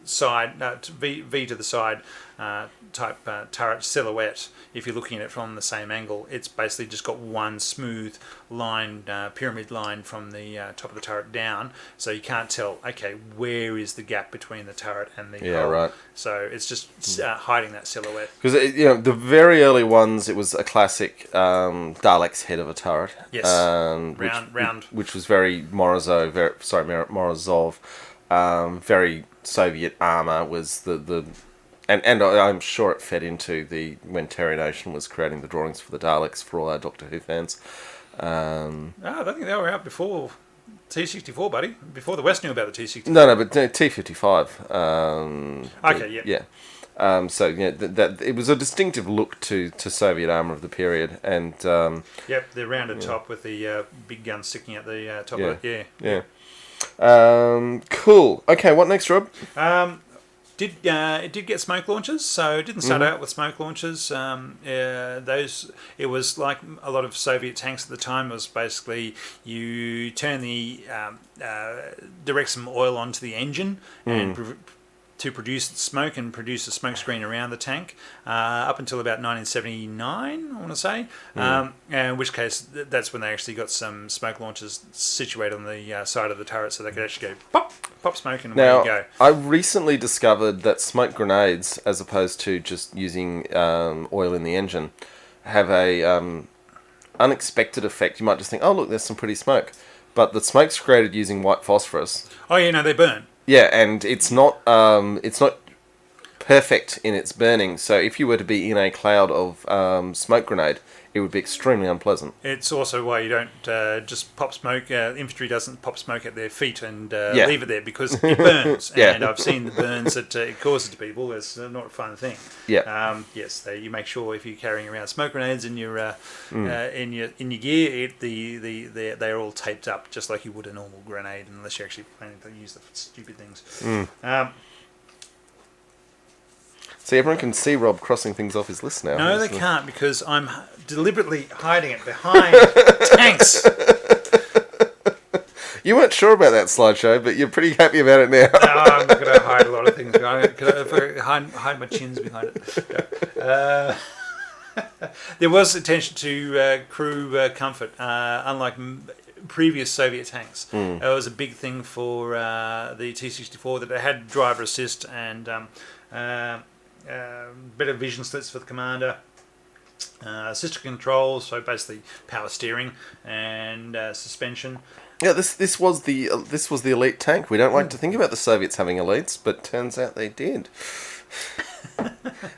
V to the side type turret silhouette? If you're looking at it from the same angle, it's basically just got one smooth line, pyramid line from the top of the turret down, so you can't tell, okay, where is the gap between the turret and the hull. Right. So it's just hiding that silhouette. Because the very early ones, it was a classic Dalek's head of a turret. Yes. Round. Which was very Morozov. Very Soviet armor was the and I'm sure it fed into when Terry Nation was creating the drawings for the Daleks for all our Doctor Who fans. I don't think they were out before T64, buddy. Before the West knew about the T64. No, but T55. Okay, yeah. So that it was a distinctive look to Soviet armor of the period, and yep, the rounded top with the big gun sticking out the top of it. Yeah. Cool. Okay, what next, Rob? It did get smoke launchers, so it didn't start out with smoke launchers. It was like a lot of Soviet tanks at the time. It was basically you turn direct some oil onto the engine and to produce smoke and produce a smoke screen around the tank up until about 1979, I want to say. In which case, that's when they actually got some smoke launchers situated on the side of the turret, so they could actually go pop smoke, and away you go. I recently discovered that smoke grenades, as opposed to just using oil in the engine, have a unexpected effect. You might just think, oh look, there's some pretty smoke, but the smoke's created using white phosphorus. Oh yeah, no, they burn. Yeah, and it's not perfect in its burning. So if you were to be in a cloud of smoke grenade, it would be extremely unpleasant. It's also why you don't just pop smoke. Infantry doesn't pop smoke at their feet and leave it there, because it burns. And I've seen the burns that it causes to people. It's not a fun thing. Yeah. Yes, you make sure if you're carrying around smoke grenades in your in your gear, they're all taped up just like you would a normal grenade, unless you're actually planning to use the stupid things. See, everyone can see Rob crossing things off his list now. No, they can't, because I'm deliberately hiding it behind tanks. You weren't sure about that slideshow, but you're pretty happy about it now. No, I'm going to hide a lot of things. Hide my chins behind it. There was attention to crew comfort, unlike previous Soviet tanks. It was a big thing for the T64 that they had driver assist and better vision slits for the commander, assisted controls, so basically power steering and suspension. Yeah, this was the elite tank. We don't like to think about the Soviets having elites, but turns out they did.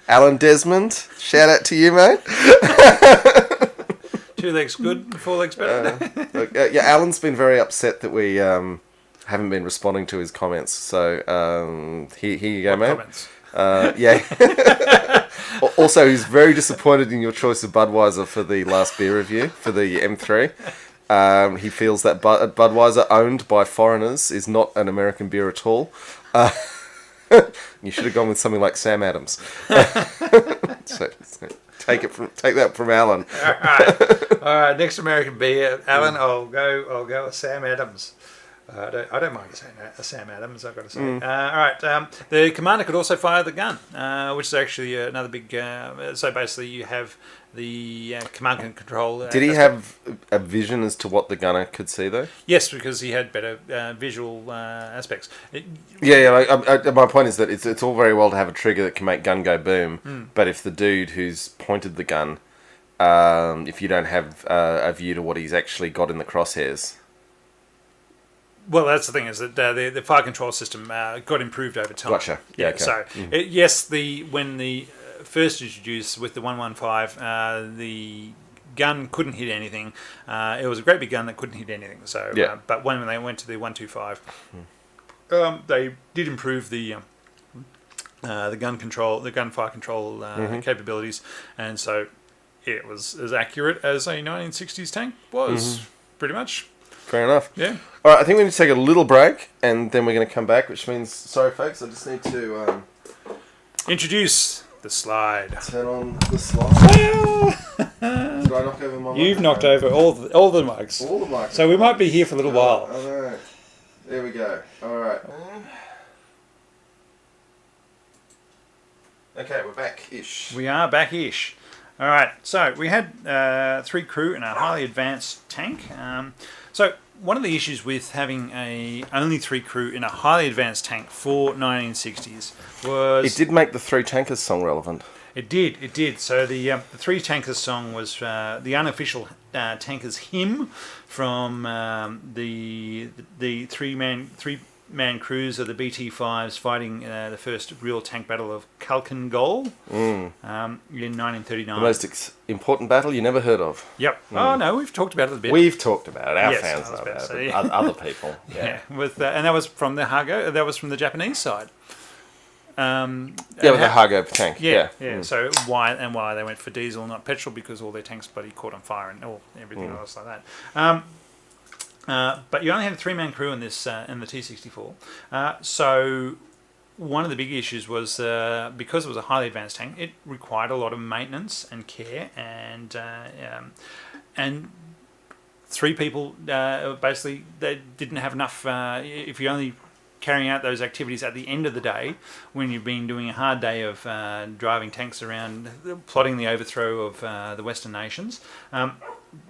Alan Desmond, shout out to you, mate. 2 legs good, 4 legs better. Alan's been very upset that we haven't been responding to his comments. So here you go, mate. Comments? Also, he's very disappointed in your choice of Budweiser for the last beer review for the M3. He feels that Budweiser, owned by foreigners, is not an American beer at all. You should have gone with something like Sam Adams. So take that from Alan. All right. Next American beer, Alan. I'll go with Sam Adams. I don't mind saying that, Sam Adams, I've got to say. All right. The commander could also fire the gun, which is actually another big... so basically you have the command and control... Did he have a vision as to what the gunner could see, though? Yes, because he had better visual aspects. My point is that it's all very well to have a trigger that can make gun go boom, but if the dude who's pointed the gun, if you don't have a view to what he's actually got in the crosshairs... Well, that's the thing, is that the fire control system got improved over time. Gotcha. Yeah. Okay. So when the first introduced with the 115, the gun couldn't hit anything. It was a great big gun that couldn't hit anything. So, but when they went to the 125, they did improve the gun control, the gunfire control capabilities, and so it was as accurate as a 1960s tank was, pretty much. Fair enough. Yeah. All right, I think we need to take a little break, and then we're going to come back, which means, sorry, folks, I just need to Introduce the slide. turn on the slide. Did I knock over my You've microphone? knocked over all the mics. All the microphones. So we might be here for a little while. I know. There we go. All right. Okay, we're back-ish. We are back-ish. All right, so we had 3 crew in a highly advanced tank. So one of the issues with having only 3 crew in a highly advanced tank for 1960s was... It did make the Three Tankers song relevant. It did. So the Three Tankers song was the unofficial Tankers hymn from the three-man crews of the BT-5s fighting the first real tank battle of Kalkan-Gol in 1939. The most important battle you never heard of. Yep. Oh no, we've talked about it a bit. We've talked about it. Our Yes, fans I was know about about to it. say. But other people. Yeah. With and that was from the Hago. That was from the Japanese side. With the Hago tank. Yeah. Mm. So why they went for diesel, not petrol, because all their tanks bloody caught on fire and everything else like that. But you only had a 3-man crew in this in the T64. So one of the big issues was because it was a highly advanced tank, it required a lot of maintenance and care, and 3 people basically they didn't have enough. If you only carrying out those activities at the end of the day, when you've been doing a hard day of driving tanks around, plotting the overthrow of the Western nations,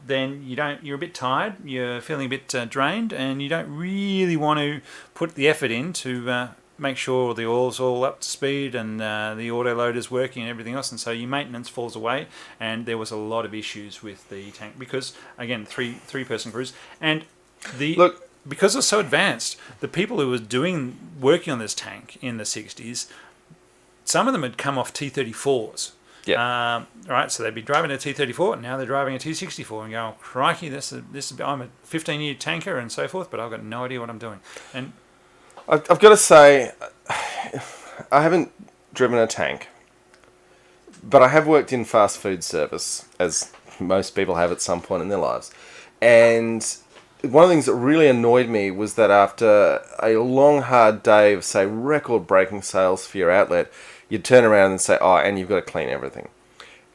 then you're a bit tired, you're feeling a bit drained, and you don't really want to put the effort in to make sure the oil's all up to speed and the autoloader's working and everything else, and so your maintenance falls away. And there was a lot of issues with the tank because, again, three-person crews, and because it's so advanced, the people who were working on this tank in the 60s, some of them had come off T34s. Yeah. Right, so they'd be driving a T34, and now they're driving a T64 and going, crikey, I'm a 15-year tanker and so forth, but I've got no idea what I'm doing. And I've got to say, I haven't driven a tank, but I have worked in fast food service, as most people have at some point in their lives. And one of the things that really annoyed me was that after a long, hard day of, say, record-breaking sales for your outlet, you'd turn around and say, and you've got to clean everything.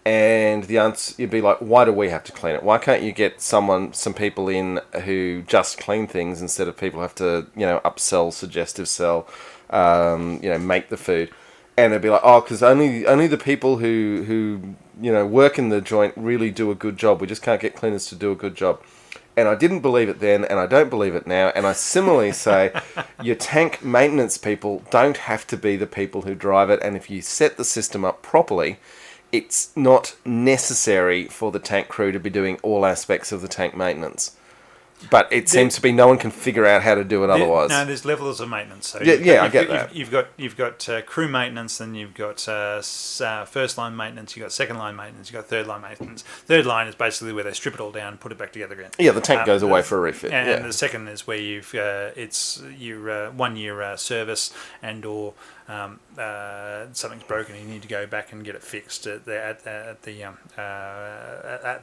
And the answer, you'd be like, why do we have to clean it? Why can't you get some people in who just clean things instead of people who have to, upsell, suggestive sell, make the food? And it'd be like, because only the people who work in the joint really do a good job. We just can't get cleaners to do a good job. And I didn't believe it then, and I don't believe it now. And I similarly say, your tank maintenance people don't have to be the people who drive it. And if you set the system up properly, it's not necessary for the tank crew to be doing all aspects of the tank maintenance. But it seems to be no one can figure out how to do it otherwise. No, there's levels of maintenance. So I get that. You've got crew maintenance, then you've got first line maintenance, you've got second line maintenance, you've got third line maintenance. Third line is basically where they strip it all down and put it back together again. Yeah, the tank goes away for a refit. And the second is where it's your 1 year service and/or something's broken and you need to go back and get it fixed at the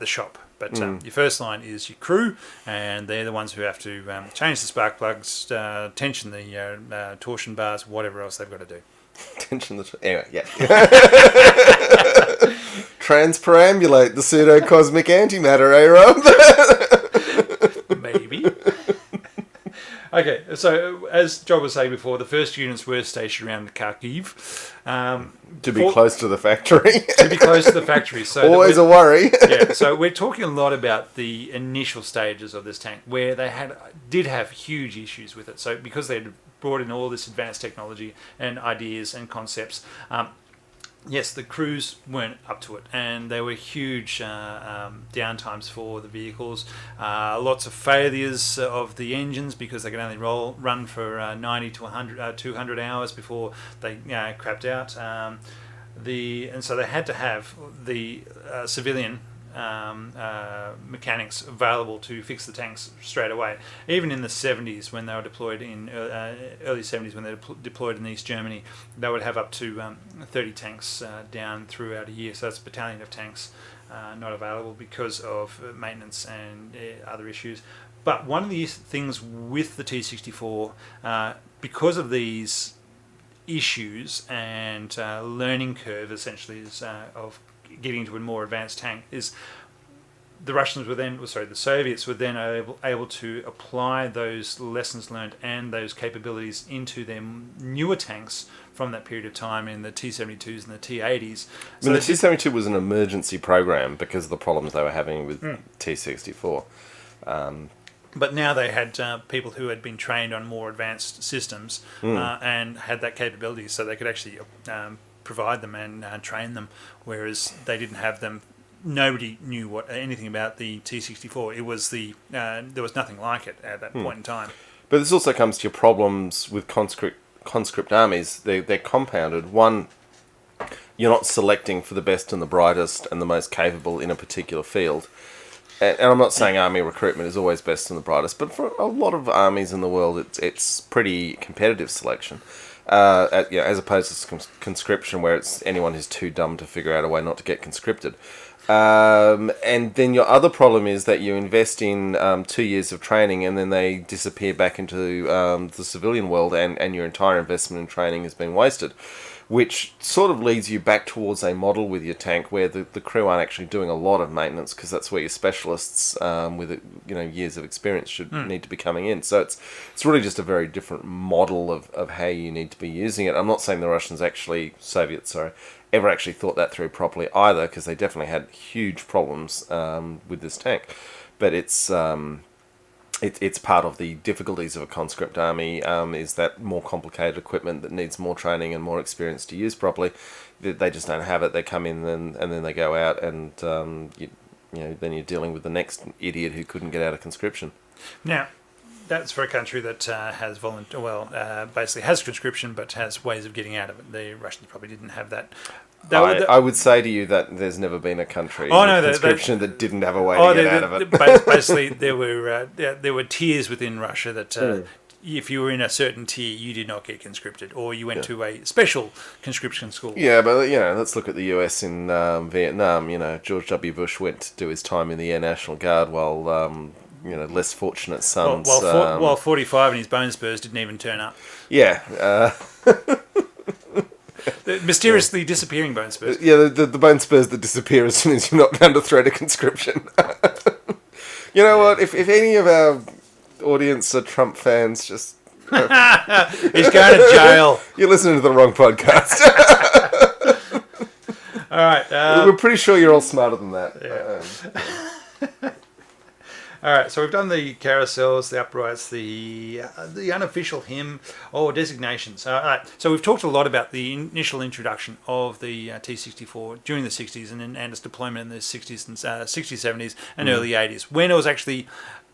shop. But your first line is your crew, and they're the ones who have to change the spark plugs, tension the torsion bars, whatever else they've got to do. Anyway, yeah. Transperambulate the pseudo-cosmic antimatter, Rob? Maybe. Okay, so as John was saying before, the first units were stationed around Kharkiv. To be close to the factory. To be close to the factory. So always a worry. Yeah, so we're talking a lot about the initial stages of this tank, where they did have huge issues with it. So because they had brought in all this advanced technology and ideas and concepts, yes, the crews weren't up to it, and there were huge downtimes for the vehicles. Lots of failures of the engines because they could only run for 90 to 100, 200 hours before they crapped out. And so they had to have the civilian mechanics available to fix the tanks straight away. Even in the 70s, when they were deployed in early 70s, when they were deployed in East Germany, they would have up to 30 tanks down throughout a year. So that's a battalion of tanks not available because of maintenance and other issues. But one of the things with the T64, because of these issues and learning curve, essentially, is of getting into a more advanced tank, is the Soviets were then able to apply those lessons learned and those capabilities into their newer tanks from that period of time in the T-72s and the T-80s. I mean, the T-72 was an emergency program because of the problems they were having with T-64. But now they had people who had been trained on more advanced systems and had that capability, so they could actually provide them and train them, whereas they didn't have them. Nobody knew anything about the T-64. It was there was nothing like it at that point in time. But this also comes to your problems with conscript armies. They're compounded. One, you're not selecting for the best and the brightest and the most capable in a particular field. And I'm not saying army recruitment is always best and the brightest, but for a lot of armies in the world, it's pretty competitive selection. As opposed to conscription, where it's anyone who's too dumb to figure out a way not to get conscripted. And then your other problem is that you invest in 2 years of training and then they disappear back into the civilian world, and your entire investment in training has been wasted, which sort of leads you back towards a model with your tank where the crew aren't actually doing a lot of maintenance, because that's where your specialists with years of experience should need to be coming in. So it's really just a very different model of how you need to be using it. I'm not saying the Soviets, ever actually thought that through properly either, because they definitely had huge problems with this tank. But it's part of the difficulties of a conscript army, is that more complicated equipment that needs more training and more experience to use properly. They just don't have it. They come in and then they go out, and then you're dealing with the next idiot who couldn't get out of conscription. Now, that's for a country that has basically has conscription but has ways of getting out of it. The Russians probably didn't have that. I would say to you that there's never been a country with conscription that didn't have a way to get out of it. Basically, there were tiers within Russia that if you were in a certain tier, you did not get conscripted, or you went to a special conscription school. Yeah, but let's look at the US in Vietnam. George W. Bush went to do his time in the Air National Guard, while less fortunate sons. While 45 and his bone spurs didn't even turn up. Yeah. The mysteriously disappearing bone spurs. Yeah, the bone spurs that disappear as soon as you're not under threat of conscription. You know what? If any of our audience are Trump fans, just... He's going to jail. You're listening to the wrong podcast. All right. We're pretty sure you're all smarter than that. Yeah. All right, so we've done the carousels, the uprights, the unofficial hymn, or designations. All right, so we've talked a lot about the initial introduction of the T64 during the 60s and its deployment in the 60s and 60s, 70s, and early 80s, when it was actually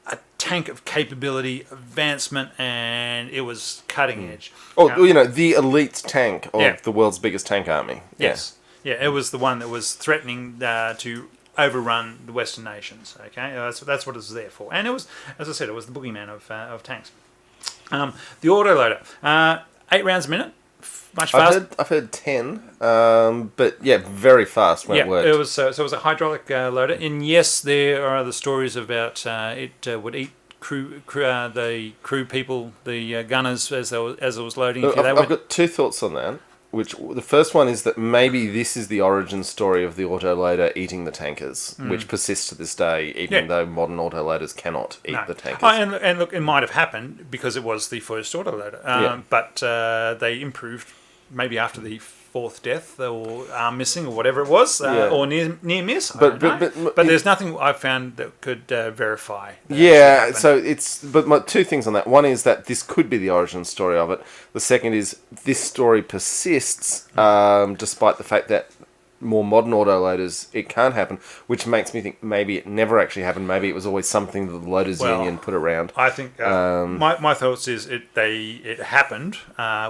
a tank of capability, advancement, and it was cutting edge. The elite tank of the world's biggest tank army. Yes. Yeah, it was the one that was threatening to overrun the Western nations. Okay, that's what it was there for, and it was, as I said, it was the boogeyman of tanks. The autoloader, 8 rounds a minute, much faster. I've heard 10, but very fast when it worked. It was so it was a hydraulic loader, and yes, there are the stories about it would eat the crew people, the gunners, as it was loading. I've got two thoughts on that. Which the first one is that maybe this is the origin story of the autoloader eating the tankers, which persists to this day, even though modern autoloaders cannot eat the tankers. And look, it might have happened because it was the first autoloader, but they improved maybe after the fourth death or arm missing or whatever it was, or near miss. But there's nothing I've found that could verify. But my two things on that. One is that this could be the origin story of it. The second is this story persists despite the fact that more modern autoloaders, it can't happen, which makes me think maybe it never actually happened. Maybe it was always something that the Loaders Union put around. I think my thoughts is it happened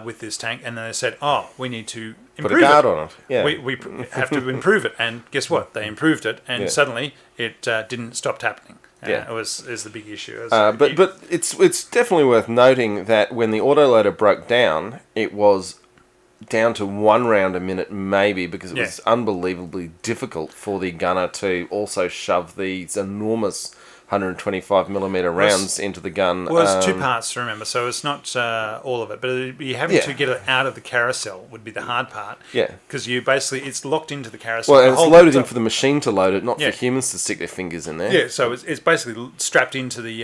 with this tank, and then they said, "Oh, we need to improve put a guard on it." Yeah, we have to improve it." And guess what? They improved it, and suddenly it didn't stop happening. It is the big issue. But it's definitely worth noting that when the autoloader broke down, it was down to 1 round a minute, maybe, because it was unbelievably difficult for the gunner to also shove these enormous 125mm rounds into the gun. Well, there's 2 parts to remember, so it's not all of it, but you having to get it out of the carousel would be the hard part. Yeah. Because it's locked into the carousel. Well, and it's loaded in for the machine to load it, not for humans to stick their fingers in there. Yeah, so it's basically strapped into the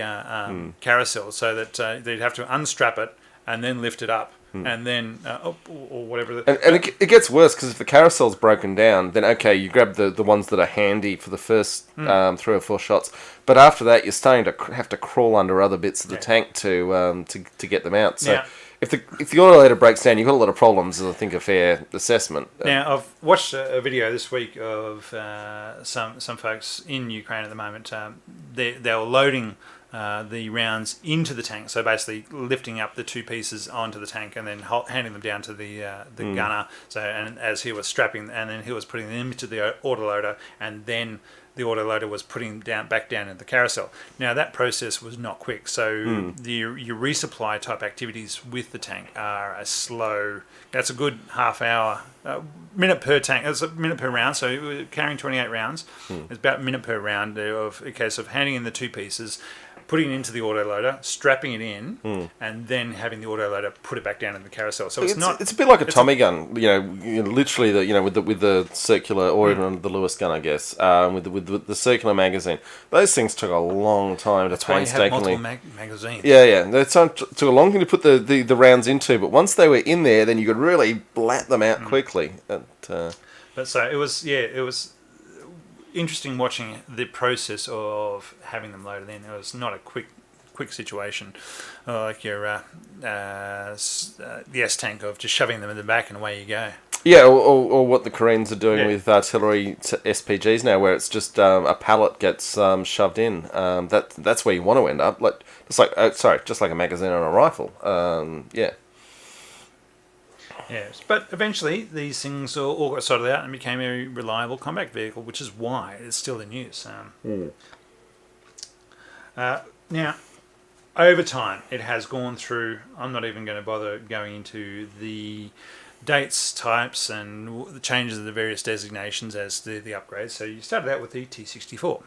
carousel, so that they'd have to unstrap it and then lift it up. And then, or whatever. And it gets worse, because if the carousel's broken down, then okay, you grab the ones that are handy for the first 3 or 4 shots. But after that, you're starting to have to crawl under other bits of the tank to get them out. So if the autoloader breaks down, you've got a lot of problems, is I think a fair assessment. Now, I've watched a video this week of some folks in Ukraine at the moment. They were loading the rounds into the tank, so basically lifting up the 2 pieces onto the tank and then handing them down to the gunner. So, and as he was strapping, and then he was putting them into the autoloader, and then the autoloader was putting them back down in the carousel. Now that process was not quick, so your resupply type activities with the tank are a slow. That's a good half hour, minute per tank. It's a minute per round. So we're carrying 28 rounds. It's about a minute per round of a case of handing in the 2 pieces, putting it into the autoloader, strapping it in, and then having the autoloader put it back down in the carousel. So it's not. It's a bit like a Tommy gun, literally with the circular, or even the Lewis gun, I guess, with the circular magazine. Those things took a long time to painstakingly. Magazines. Yeah. They took a long time to put the rounds into, but once they were in there, then you could really blat them out quickly. But so it was interesting watching the process of having them loaded in. It was not a quick situation, like your the S-tank of just shoving them in the back and away you go. Yeah, or what the Koreans are doing with artillery SPGs now, where it's just a pallet gets shoved in. That's where you want to end up. Just like a magazine on a rifle. Yes, but eventually these things all got sorted out and became a reliable combat vehicle, which is why it's still in use. Now, over time, it has gone through. I'm not even going to bother going into the dates, types, and the changes of the various designations as the upgrades. So you started out with the T64,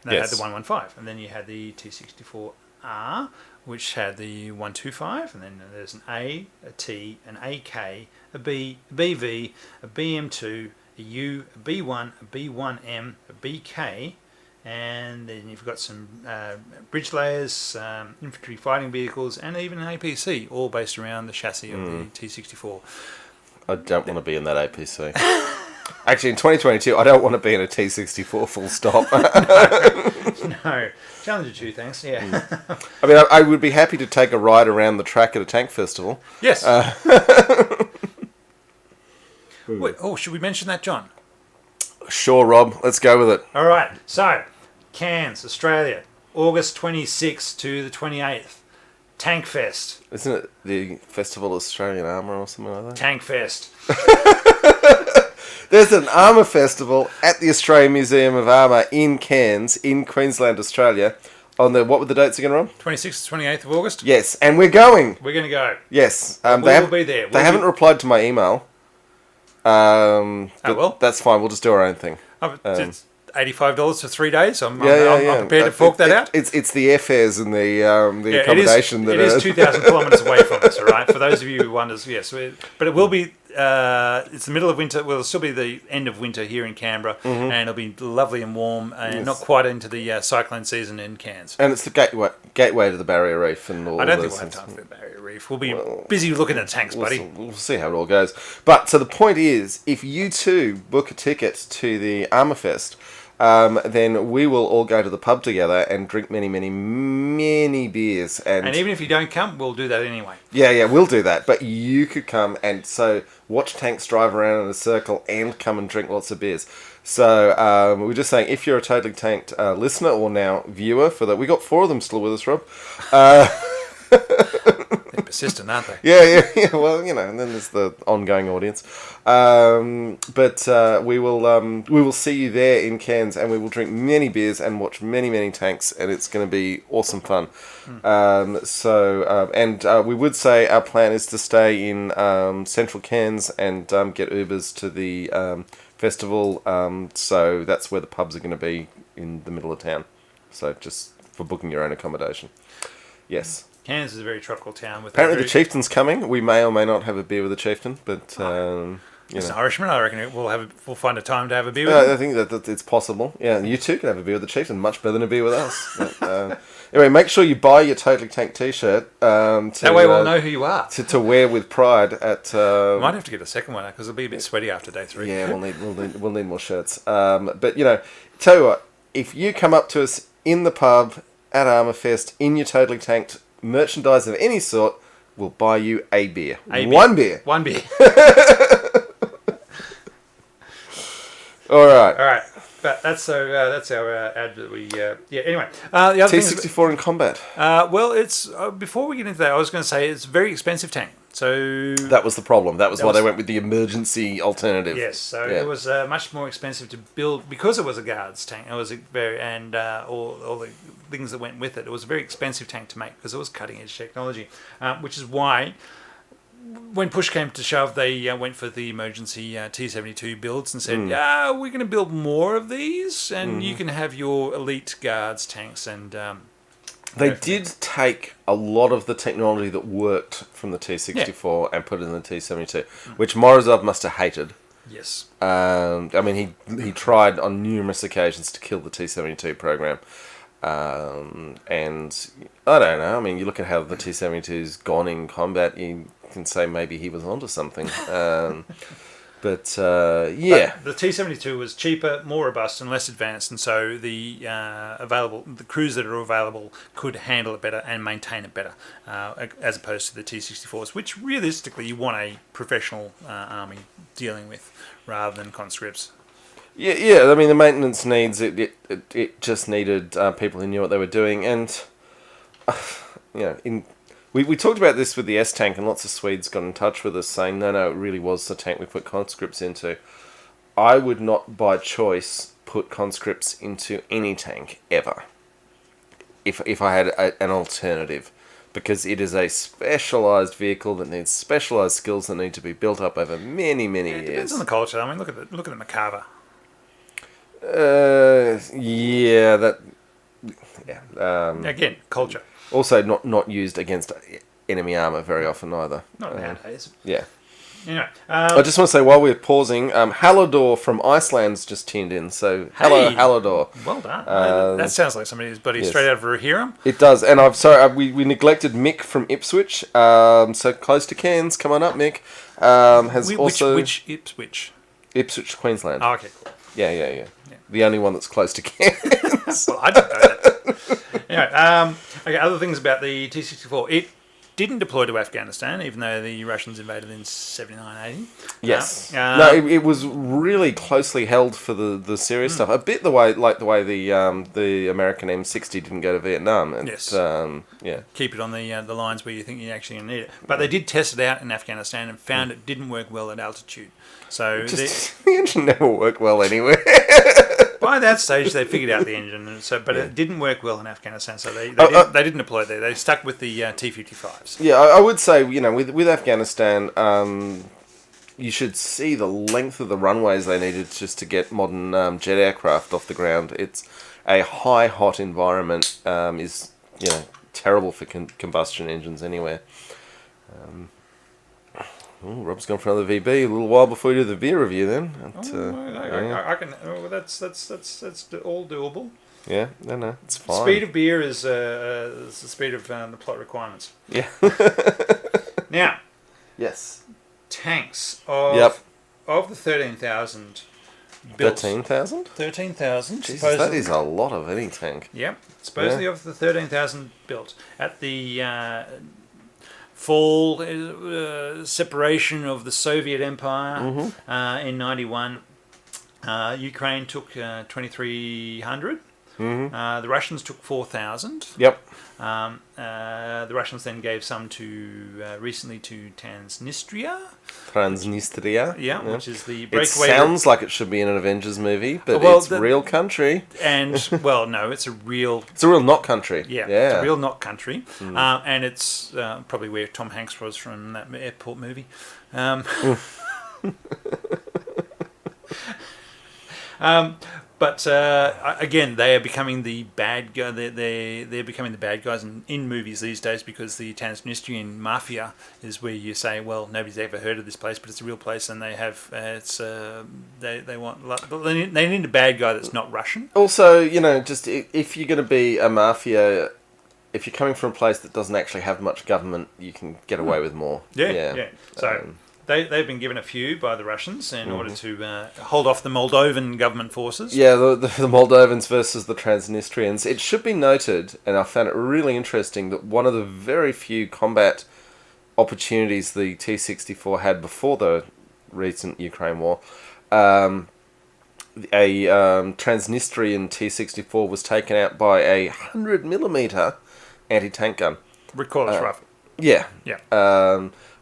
and that had the 115, and then you had the T64R, which had the 125, and then there's an A, a T, an AK, a B, a BV, a BM2, a U, a B1, a B1M, a BK, and then you've got some bridge layers, infantry fighting vehicles, and even an APC, all based around the chassis of the T64. I don't want to be in that APC. Actually, in 2022, I don't want to be in a T64 full stop. No. Challenger 2, thanks. Yeah. I mean, I would be happy to take a ride around the track at a tank festival. Yes. Wait, should we mention that, John? Sure, Rob. Let's go with it. All right. So, Cairns, Australia, August 26th to the 28th. Tank Fest. Isn't it the Festival of Australian Armour or something like that? Tank Fest. There's an Armour Festival at the Australian Museum of Armour in Cairns, in Queensland, Australia. On what were the dates again, Rob? 26th to 28th of August. Yes, and we're going. We're going to go. Yes. We will be there. They haven't replied to my email. That's fine. We'll just do our own thing. It's $85 for 3 days. I'm prepared to fork that out. It's the airfares and the accommodation. It is 2,000 kilometres away from us, all right? For those of you who wonders, yes. But it will be, it's the middle of winter. Well, it'll still be the end of winter here in Canberra, and it'll be lovely and warm, and not quite into the cyclone season in Cairns. And it's the gateway to the Barrier Reef and all. I don't think we'll have time for the Barrier Reef. We'll be busy looking at tanks, buddy. We'll see how it all goes. But so the point is, if you too book a ticket to the Armour Fest, then we will all go to the pub together and drink many, many, many beers. And even if you don't come, we'll do that anyway. Yeah, we'll do that. But you could come, and so watch tanks drive around in a circle, and come and drink lots of beers. So we're just saying, if you're a Totally Tanked listener or now viewer, for that, we got 4 of them still with us, Rob. They're persistent, aren't they? Yeah. Well, and then there's the ongoing audience. But we will see you there in Cairns, and we will drink many beers and watch many tanks, and it's going to be awesome fun. We would say our plan is to stay in central Cairns and get Ubers to the festival. So that's where the pubs are going to be, in the middle of town. So just for booking your own accommodation. Yes. Cairns is a very tropical town. Apparently the chieftain's coming. We may or may not have a beer with the chieftain, but It's an Irishman. I reckon we'll find a time to have a beer with him. I think that it's possible. Yeah, you too can have a beer with the chieftain. Much better than a beer with us. But, anyway, make sure you buy your Totally Tanked t-shirt. That way we'll know who you are. To wear with pride at. Might have to get a second one because it'll be a bit sweaty after day 3. Yeah, we'll need more shirts. But tell you what, if you come up to us in the pub at Armour Fest in your Totally Tanked merchandise of any sort, we'll buy you a beer. One beer. All right. But that's our ad that we anyway. The other T64 in combat. Well, it's before we get into that, I was going to say it's a very expensive tank. So that was the problem. That was why they went with the emergency alternative. Yes, so it was much more expensive to build because it was a guards tank. It was all the things that went with it. It was a very expensive tank to make because it was cutting edge technology, which is why, when push came to shove, they went for the emergency T72 builds and said, we're going to build more of these, and you can have your elite guards tanks. And they did take a lot of the technology that worked from the T64 and put it in the T72, which Morozov must have hated. Yes. He tried on numerous occasions to kill the T72 program. And I don't know. I mean, you look at how the T72's gone in combat, you can say maybe he was onto something. But the T72 was cheaper, more robust, and less advanced, and so the crews that are available could handle it better and maintain it better, as opposed to the T64s, which realistically you want a professional army dealing with rather than conscripts. Yeah. I mean, the maintenance needs it just needed people who knew what they were doing, and We talked about this with the S-Tank, and lots of Swedes got in touch with us saying, no, it really was the tank we put conscripts into. I would not, by choice, put conscripts into any tank, ever, if I had an alternative, because it is a specialised vehicle that needs specialised skills that need to be built up over many years. It depends on the culture. I mean, look at the Macarva. Again, culture. Also, not used against enemy armour very often either. Not nowadays. Yeah. Anyway, I just want to say, while we're pausing, Hallador from Iceland's just tuned in. So, hello, Hallador. Well done. That sounds like somebody's buddy straight out of Rohirrim. It does. And I'm sorry, we neglected Mick from Ipswich. So, close to Cairns. Come on up, Mick. Which Ipswich? Ipswich, Queensland. Oh, okay, cool. Yeah. The only one that's close to Cairns. Well, I didn't know that. Anyway, other things about the T-64. It didn't deploy to Afghanistan, even though the Russians invaded in 79-80. Yes. It was really closely held for the serious stuff. A bit the way the American M60 didn't go to Vietnam. Yes. Keep it on the lines where you think you actually need it. But they did test it out in Afghanistan and found it didn't work well at altitude. So the engine never worked well anywhere. By that stage, they figured out the engine, it didn't work well in Afghanistan, so they didn't deploy there. They stuck with the T-55s. Yeah, I would say, with Afghanistan, you should see the length of the runways they needed just to get modern jet aircraft off the ground. It's a hot environment, is terrible for combustion engines anywhere. Rob's gone for another VB a little while before we do the beer review. Then I can. That's all doable. Yeah, no, it's fine. Speed of beer is the speed of the plot requirements. Yeah. Now. Yes. Tanks of the 13,000 built. 13,000? 13,000. Jesus, that is a lot of any tank. Yep. Supposedly of the 13,000 built at the fall, separation of the Soviet Empire in 91. Ukraine took 2,300. The Russians took 4,000. Yep. The Russians then gave some recently to Transnistria. Transnistria. Which is the It breakaway. sounds like it should be in an Avengers movie, but it's real country. And, well, no, it's a real... It's a real not country. Yeah, it's a real not country. And it's probably where Tom Hanks was from that airport movie. But again, they are becoming the bad guy. They're becoming the bad guys in movies these days, because the Transnistrian mafia is where you say, well, nobody's ever heard of this place, but it's a real place, and they have they need a bad guy that's not Russian. Also, just if you're going to be a mafia, if you're coming from a place that doesn't actually have much government, you can get away with more. Yeah. So. They've been given a few by the Russians in order to hold off the Moldovan government forces. Yeah, the Moldovans versus the Transnistrians. It should be noted, and I found it really interesting, that one of the very few combat opportunities the T64 had before the recent Ukraine war, a Transnistrian T64 was taken out by a 100mm anti-tank gun. Recoilless rifle. Yeah.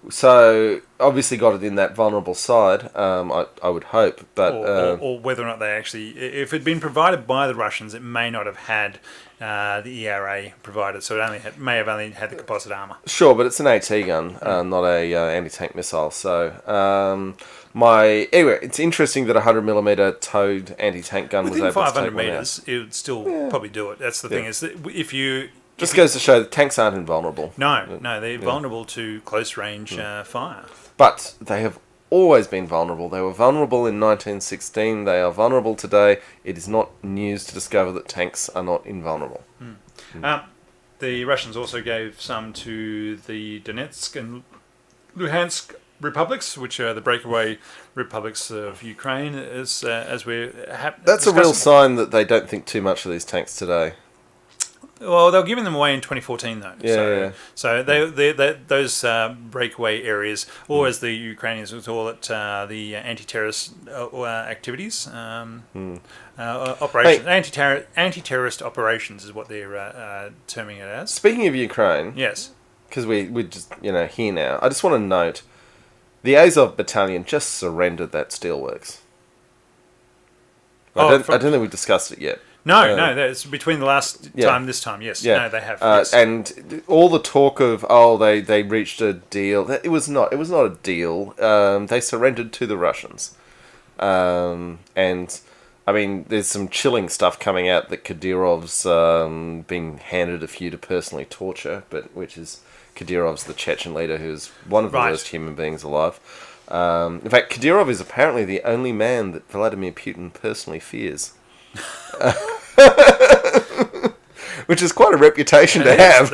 So, obviously got it in that vulnerable side, I would hope. But or whether or not they actually... If it had been provided by the Russians, it may not have had the ERA provided, so it may have only had the composite armour. Sure, but it's an AT gun, not a anti-tank missile. So, anyway, it's interesting that a 100mm towed anti-tank gun was able to take 500 metres, it would still probably do it. That's the thing, is that if you... Just goes to show that tanks aren't invulnerable. No, they're vulnerable to close range fire. But they have always been vulnerable. They were vulnerable in 1916. They are vulnerable today. It is not news to discover that tanks are not invulnerable. The Russians also gave some to the Donetsk and Luhansk republics, which are the breakaway republics of Ukraine. As we're That's a real sign that they don't think too much of these tanks today. Well, they were giving them away in 2014, though. Yeah. So those breakaway areas, or as the Ukrainians would call it, the anti-terrorist activities, operations, anti-terrorist operations is what they're terming it as. Speaking of Ukraine, yes, because we're just here now. I just want to note, the Azov battalion just surrendered that steelworks. I don't think we discussed it yet. No, that's between the last time, this time, yes. Yeah. No, they have. Yes. And all the talk of, they reached a deal. It was not a deal. They surrendered to the Russians. And, I mean, there's some chilling stuff coming out that Kadyrov's being handed a few to personally torture, which is Kadyrov's the Chechen leader, who's one of the worst human beings alive. In fact, Kadyrov is apparently the only man that Vladimir Putin personally fears. Which is quite a reputation to have.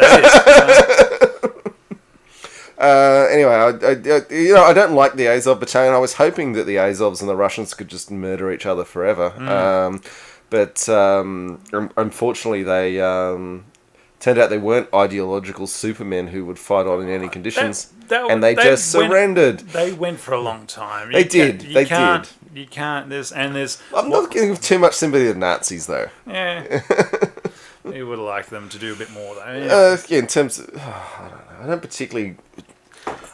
Anyway, I don't like the Azov battalion. I was hoping that the Azovs and the Russians could just murder each other forever. But unfortunately, they turned out they weren't ideological supermen who would fight on in any conditions, and they just surrendered. They went for a long time. They did. You can't. There's. I'm not giving too much sympathy to Nazis, though. Yeah. You would have liked them to do a bit more, though. Yeah. In terms of, I don't know. I don't particularly.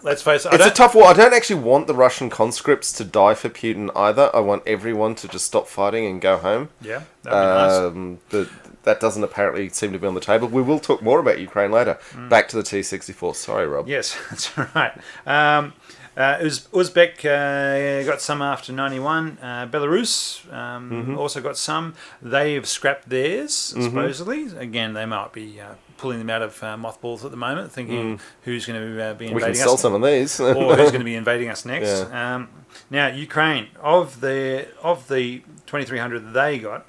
Let's face it. It's a tough war. I don't actually want the Russian conscripts to die for Putin either. I want everyone to just stop fighting and go home. Yeah, that'd be nice. But that doesn't apparently seem to be on the table. We will talk more about Ukraine later. Back to the T64. Sorry, Rob. Yes, that's right. Uzbek got some after 91. Belarus also got some. They've scrapped theirs, supposedly. Again, they might be pulling them out of mothballs at the moment, thinking who's going to be invading us. We can sell some of these. Or who's going to be invading us next. Yeah. Now, Ukraine, of the 2,300 they got,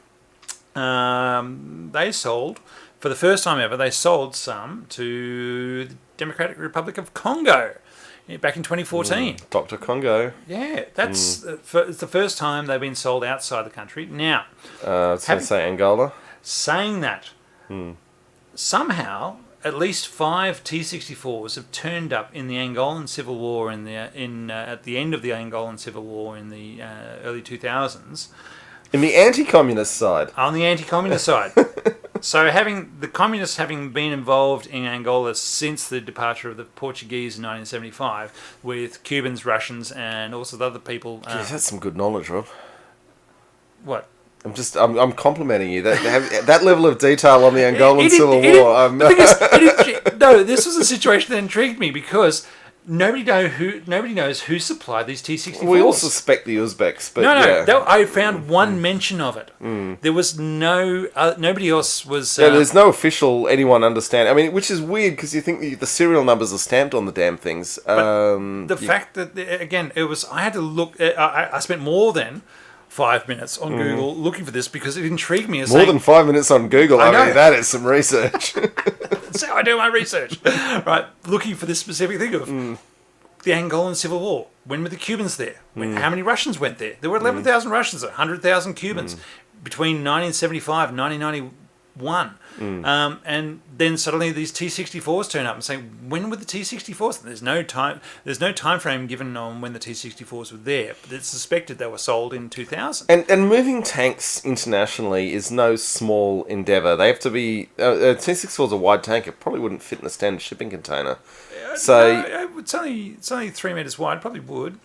they sold, for the first time ever, they sold some to the Democratic Republic of Congo back in 2014. Dr. Congo. Yeah, it's the first time they've been sold outside the country. Now, say Angola. Saying that, somehow at least 5 T64s have turned up in the Angolan Civil War at the end of the Angolan Civil War in the early 2000s. In the anti-communist side. On the anti-communist side. So the communists having been involved in Angola since the departure of the Portuguese in 1975, with Cubans, Russians, and also the other people. Jeez, that's some good knowledge, Rob. What? I'm complimenting you. That level of detail on the Angolan Civil War. No, this was a situation that intrigued me because nobody knows who supplied these T64s. We all suspect the Uzbeks, but no. I found one mention of it. There was nobody else was. There's no official anyone understand. I mean, which is weird because you think the serial numbers are stamped on the damn things. The fact that again, it was. I had to look. I spent more than 5 minutes on Google looking for this because it intrigued me. More than 5 minutes on Google. I mean, that is some research. That's how I do my research. Right, looking for this specific thing of the Angolan Civil War. When were the Cubans there? How many Russians went there? There were 11,000 Russians, 100,000 Cubans between 1975 and 1991. And then suddenly these T64s turn up and say, when were the T64s? There's no time frame given on when the T64s were there, but it's suspected they were sold in 2000. And moving tanks internationally is no small endeavour. They have to be... T64 is a wide tank. It probably wouldn't fit in a standard shipping container. So no, it's only 3 metres wide. Probably would.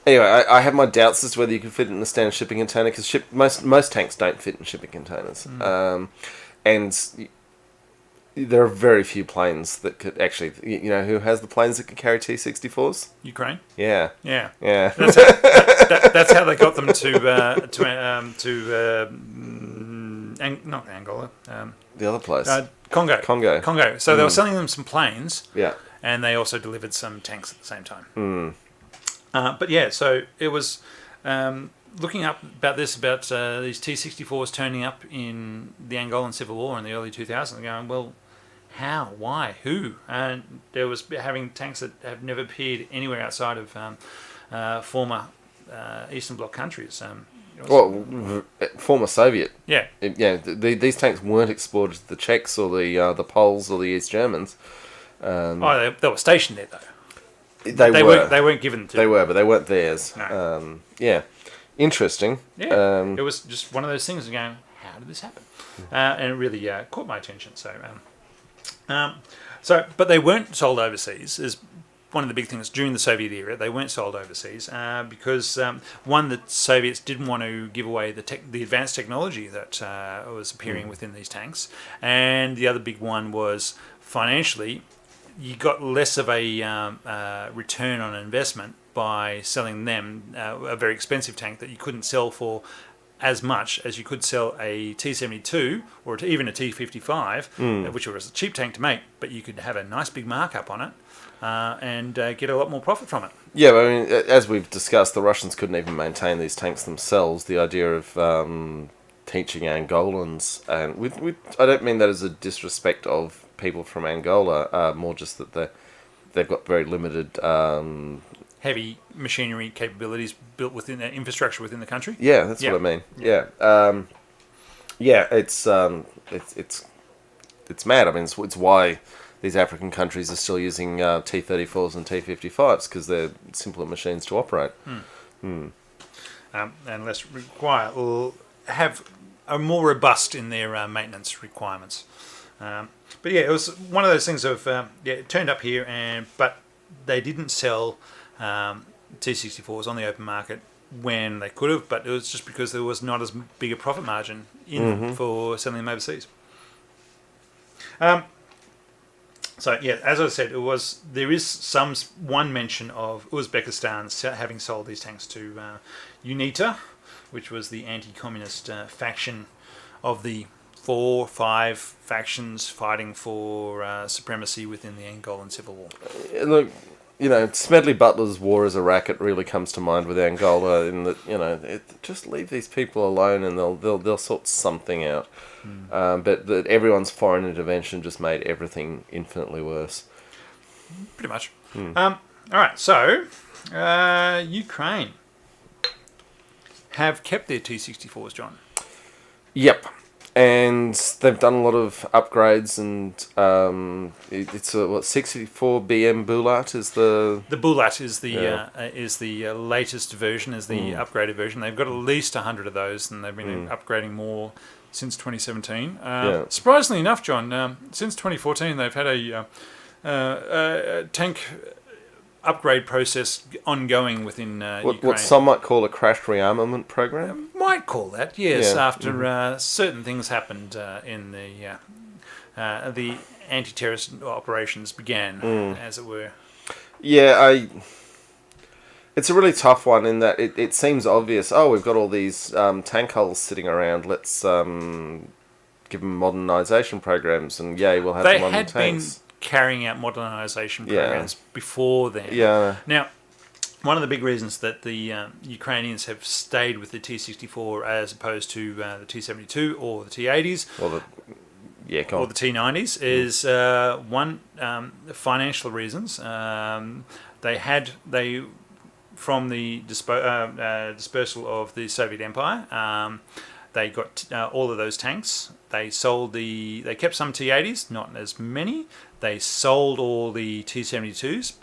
Anyway, I have my doubts as to whether you can fit it in a standard shipping container because most tanks don't fit in shipping containers, and there are very few planes that could actually. Who has the planes that could carry T64s? Ukraine. Yeah. That's how they got them not Angola. The other place. Congo. So they were selling them some planes. Yeah. And they also delivered some tanks at the same time. But yeah, so it was looking up about these T64s turning up in the Angolan Civil War in the early 2000s and going, well, how, why, who? And there was having tanks that have never appeared anywhere outside of former Eastern Bloc countries. Former Soviet. Yeah. These tanks weren't exported to the Czechs or the Poles or the East Germans. They were stationed there, though. They weren't given to. They were, but they weren't theirs. No. Interesting. Yeah, it was just one of those things of going, how did this happen? And it really caught my attention. But they weren't sold overseas. Is one of the big things during the Soviet era. They weren't sold overseas because the Soviets didn't want to give away the advanced technology that was appearing within these tanks, and the other big one was financially. You got less of a return on investment by selling them a very expensive tank that you couldn't sell for as much as you could sell a T-72 or even a T-55, which was a cheap tank to make, but you could have a nice big markup on it and get a lot more profit from it. Yeah, but I mean, as we've discussed, the Russians couldn't even maintain these tanks themselves. The idea of teaching Angolans, and I don't mean that as a disrespect of people from Angola, more just that they've got very limited heavy machinery capabilities built within the infrastructure within the country. Yeah, that's what I mean. It's mad. I mean, it's why these African countries are still using T-34s and T-55s because they're simpler machines to operate. And have are more robust in their maintenance requirements. But yeah, it was one of those things of it turned up here, but they didn't sell T64s on the open market when they could have. But it was just because there was not as big a profit margin in them for selling them overseas. So yeah, as I said, there is one mention of Uzbekistan having sold these tanks to UNITA, which was the anti-communist faction of the 4 or 5 factions fighting for supremacy within the Angolan Civil War. Look, Smedley Butler's War as a Racket really comes to mind with Angola in that, just leave these people alone and they'll sort something out. But everyone's foreign intervention just made everything infinitely worse. Pretty much. All right, so Ukraine have kept their T-64s, John. Yep. And they've done a lot of upgrades, and it's a 64 BM Bulat is the Bulat is the latest version, is the upgraded version. They've got at least 100 of those, and they've been upgrading more since 2017. Surprisingly enough, John, since 2014 they've had a tank upgrade process ongoing within Ukraine. what some might call a crash rearmament program. Might call that, yes. Yeah. After certain things happened in the anti-terrorist operations began, as it were. Yeah, it's a really tough one in that it seems obvious. Oh, we've got all these tank hulls sitting around. Let's give them modernisation programs, and we'll have They them on the had tanks. been carrying out modernisation programs before then. Yeah. Now, one of the big reasons that the Ukrainians have stayed with the T64 as opposed to the T72 or the T80s Or the T90s is one, financial reasons. They from the dispersal of the Soviet Empire, they got all of those tanks. They kept some T80s, not as many. They sold all the T72s,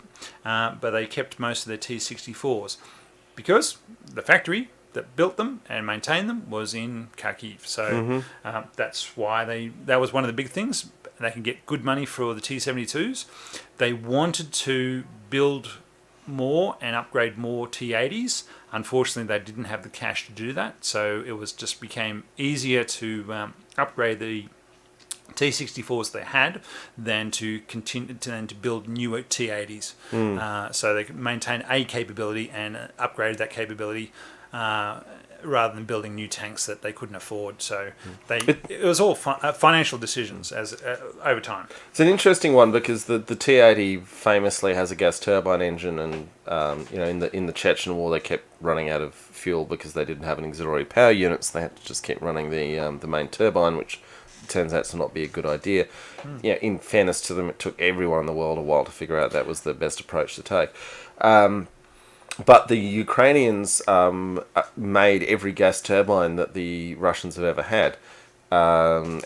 but they kept most of their T64s because the factory that built them and maintained them was in Kharkiv. So that's why that was one of the big things. They can get good money for the T72s. They wanted to build more and upgrade more T80s. Unfortunately, they didn't have the cash to do that, so it became easier to upgrade the T64s they had than to build newer T80s. So they could maintain a capability and upgrade that capability rather than building new tanks that they couldn't afford. So it was all financial decisions as over time. It's an interesting one because the T80 famously has a gas turbine engine, and in the Chechen War they kept running out of fuel because they didn't have an auxiliary power unit, so they had to just keep running the main turbine, which turns out to not be a good idea. In fairness to them, it took everyone in the world a while to figure out that was the best approach to take. But the Ukrainians made every gas turbine that the Russians have ever had.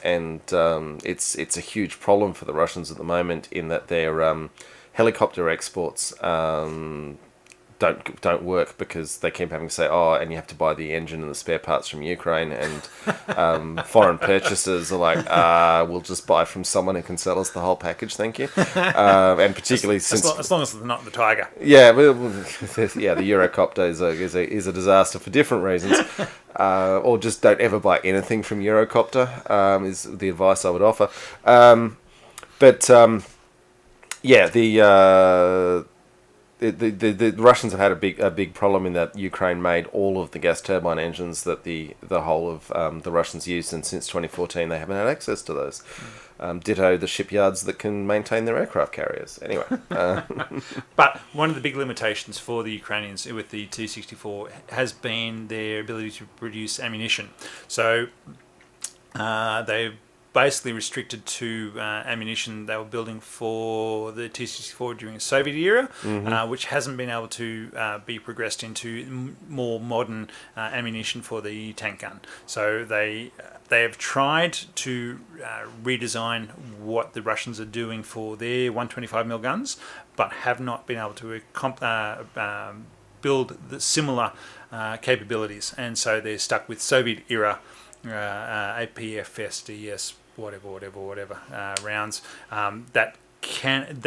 It's a huge problem for the Russians at the moment in that their helicopter exports don't work because they keep having to say, and you have to buy the engine and the spare parts from Ukraine, and foreign purchasers are like, we'll just buy from someone who can sell us the whole package, thank you. And particularly as long as it's not the Tiger. Yeah, the Eurocopter is a disaster for different reasons. Or just don't ever buy anything from Eurocopter, is the advice I would offer. The Russians have had a big problem in that Ukraine made all of the gas turbine engines that the whole of the Russians used, and since 2014 they haven't had access to those. Ditto the shipyards that can maintain their aircraft carriers. Anyway. But one of the big limitations for the Ukrainians with the T-64 has been their ability to produce ammunition. So they've basically restricted to ammunition they were building for the T-64 during the Soviet era, which hasn't been able to be progressed into more modern ammunition for the tank gun. So they have tried to redesign what the Russians are doing for their 125mm guns, but have not been able to build the similar capabilities, and so they're stuck with Soviet era APFSDS whatever rounds that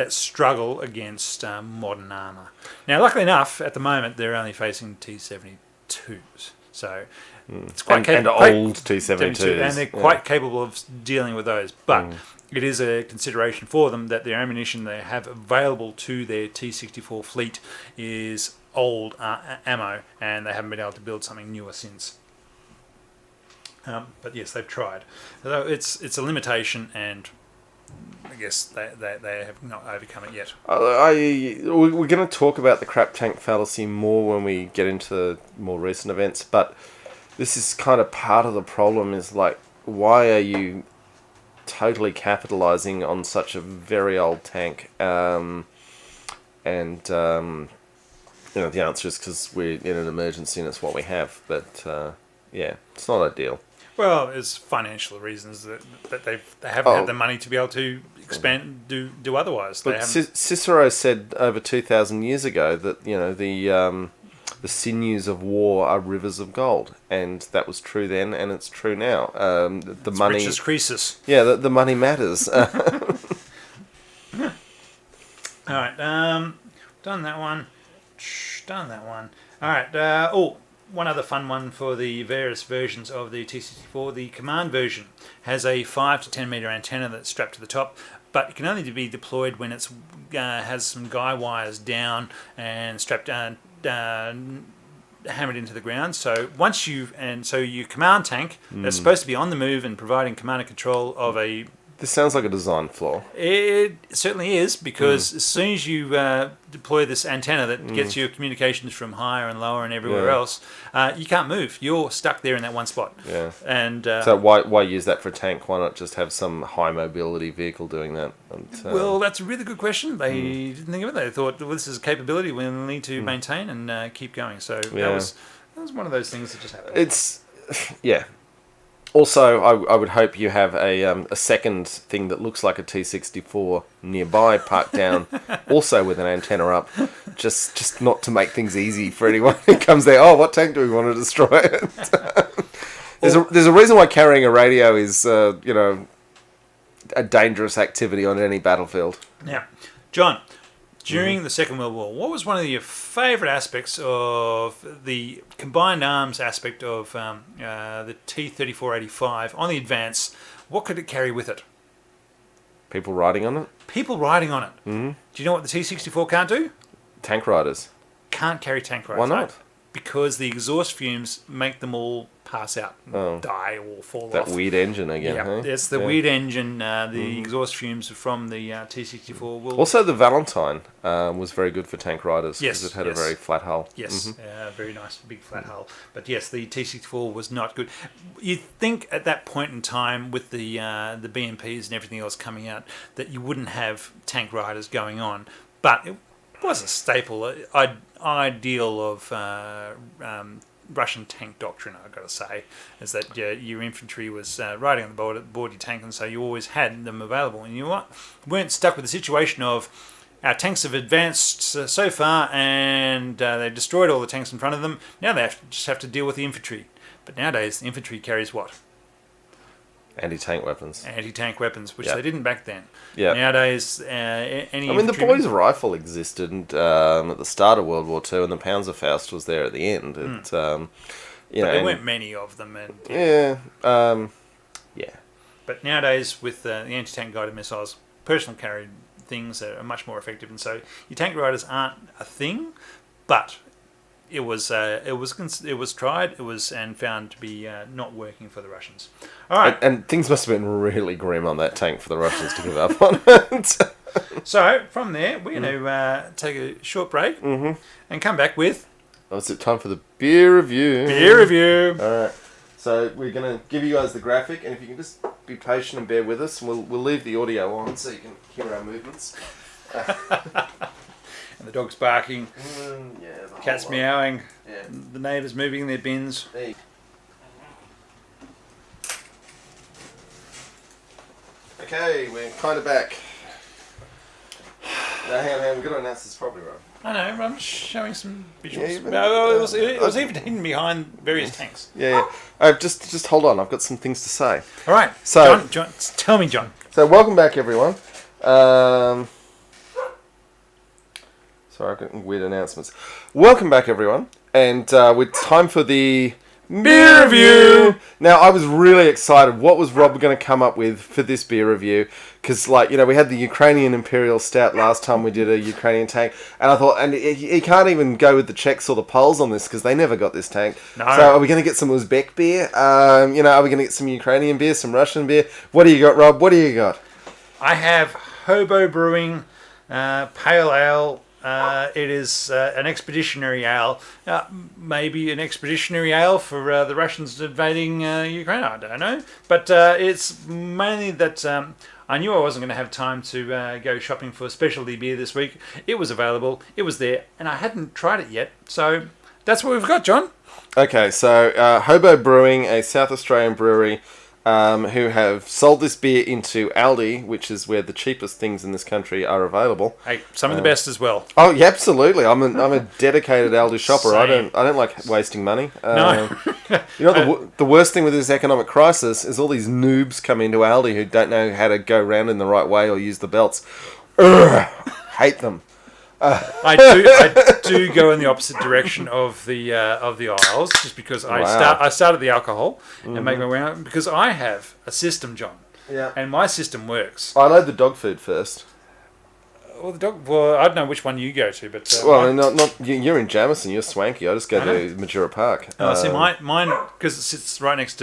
struggle against modern armour. Now, luckily enough, at the moment they're only facing T72s, so it's quite capable. And old T72s, and they're quite capable of dealing with those. But it is a consideration for them that their ammunition they have available to their T64 fleet is old ammo, and they haven't been able to build something newer since. But yes, they've tried. So it's a limitation, and I guess they have not overcome it yet. We're going to talk about the crap tank fallacy more when we get into more recent events, but this is kind of part of the problem is like, why are you totally capitalizing on such a very old tank? The answer is because we're in an emergency and it's what we have. But it's not ideal. Well, it's financial reasons that they haven't had the money to be able to expand, do otherwise. But Cicero said over 2,000 years ago that the sinews of war are rivers of gold, and that was true then, and it's true now. The money, rich as Croesus. Yeah, the money matters. All right, done that one. All right. One other fun one for the various versions of the T64. The command version has a 5 to 10 meter antenna that's strapped to the top, but it can only be deployed when it's has some guy wires down and strapped down, hammered into the ground. So your command tank that's supposed to be on the move and providing command and control of a. This sounds like a design flaw. It certainly is, because as soon as you deploy this antenna that gets your communications from higher and lower and everywhere else, you can't move. You're stuck there in that one spot. Yeah. And so why use that for a tank? Why not just have some high mobility vehicle doing that? Well, that's a really good question. They didn't think of it. They thought, well, this is a capability we'll need to maintain and keep going. So that was one of those things that just happened. Yeah. Also, I would hope you have a second thing that looks like a T64 nearby, parked down, also with an antenna up, just not to make things easy for anyone who comes there. Oh, what tank do we want to destroy? There's a reason why carrying a radio is a dangerous activity on any battlefield. Now, John, during the Second World War, what was one of your favourite aspects of the combined arms aspect of the T-34-85 on the Advance? What could it carry with it? People riding on it? People riding on it. Mm-hmm. Do you know what the T-64 can't do? Tank riders. Can't carry tank riders. Why not? Right? Because the exhaust fumes make them all pass out, die, or fall off. That weird engine again. Yeah, hey? It's the weird engine. The exhaust fumes from the T-64 will. Also, the Valentine was very good for tank riders. Yes, because it had a very flat hull. Yes, very nice big flat hull. But yes, the T-64 was not good. You'd think at that point in time, with the BMPs and everything else coming out, that you wouldn't have tank riders going on, but it was a staple, ideal of Russian tank doctrine, I've got to say, is that your infantry was riding on the board your tank, and so you always had them available. And you weren't stuck with the situation of our tanks have advanced so far and they destroyed all the tanks in front of them. Now they just have to deal with the infantry. But nowadays, the infantry carries what? Anti-tank weapons. Anti-tank weapons, which they didn't back then. Yeah. Nowadays, the boys' rifle existed at the start of World War II, and the Panzerfaust was there at the end. But there weren't many of them. But nowadays, with the anti-tank guided missiles, personal carried things are much more effective, and so your tank riders aren't a thing, but it was tried, and found to be not working for the Russians. All right, and things must have been really grim on that tank for the Russians to give up on it. So from there, we're going to take a short break and come back with. Oh, is it time for the beer review? Beer review. All right. So we're going to give you guys the graphic, and if you can just be patient and bear with us, and we'll leave the audio on so you can hear our movements. And the dog's barking. The cat's meowing. Yeah. The neighbours moving their bins. Okay, we're kind of back. Now, hang on, we've got to announce this properly, right? I know, I'm showing some visuals. It was even hidden behind various tanks. Yeah. Just hold on, I've got some things to say. All right, so John, tell me, John. So welcome back, everyone. Sorry, I've got weird announcements. Welcome back, everyone, and it's time for the beer review. Now, I was really excited. What was Rob going to come up with for this beer review? Because, we had the Ukrainian Imperial Stout last time we did a Ukrainian tank, and I thought, and he can't even go with the Czechs or the Poles on this because they never got this tank. No. So, are we going to get some Uzbek beer? Are we going to get some Ukrainian beer, some Russian beer? What do you got, Rob? What do you got? I have Hobo Brewing Pale Ale. It is an expeditionary ale. Maybe an expeditionary ale for the Russians invading Ukraine. I don't know. But it's mainly that I knew I wasn't going to have time to go shopping for specialty beer this week. It was available. It was there. And I hadn't tried it yet. So that's what we've got, John. Okay, so Hobo Brewing, a South Australian brewery, who have sold this beer into Aldi, which is where the cheapest things in this country are available. Hey, some of the best as well. Oh, yeah, absolutely. I'm a dedicated Aldi shopper. Same. I don't like wasting money. No. You know, the worst thing with this economic crisis is all these noobs come into Aldi who don't know how to go round in the right way or use the belts. Urgh, hate them. I do go in the opposite direction of the aisles, just because I start at the alcohol and make my way out, because I have a system, John. Yeah. And my system works. I load the dog food first. Well, I don't know which one you go to, but you're in Jamison. You're swanky. I just go to Majura Park. See, mine, because it sits right next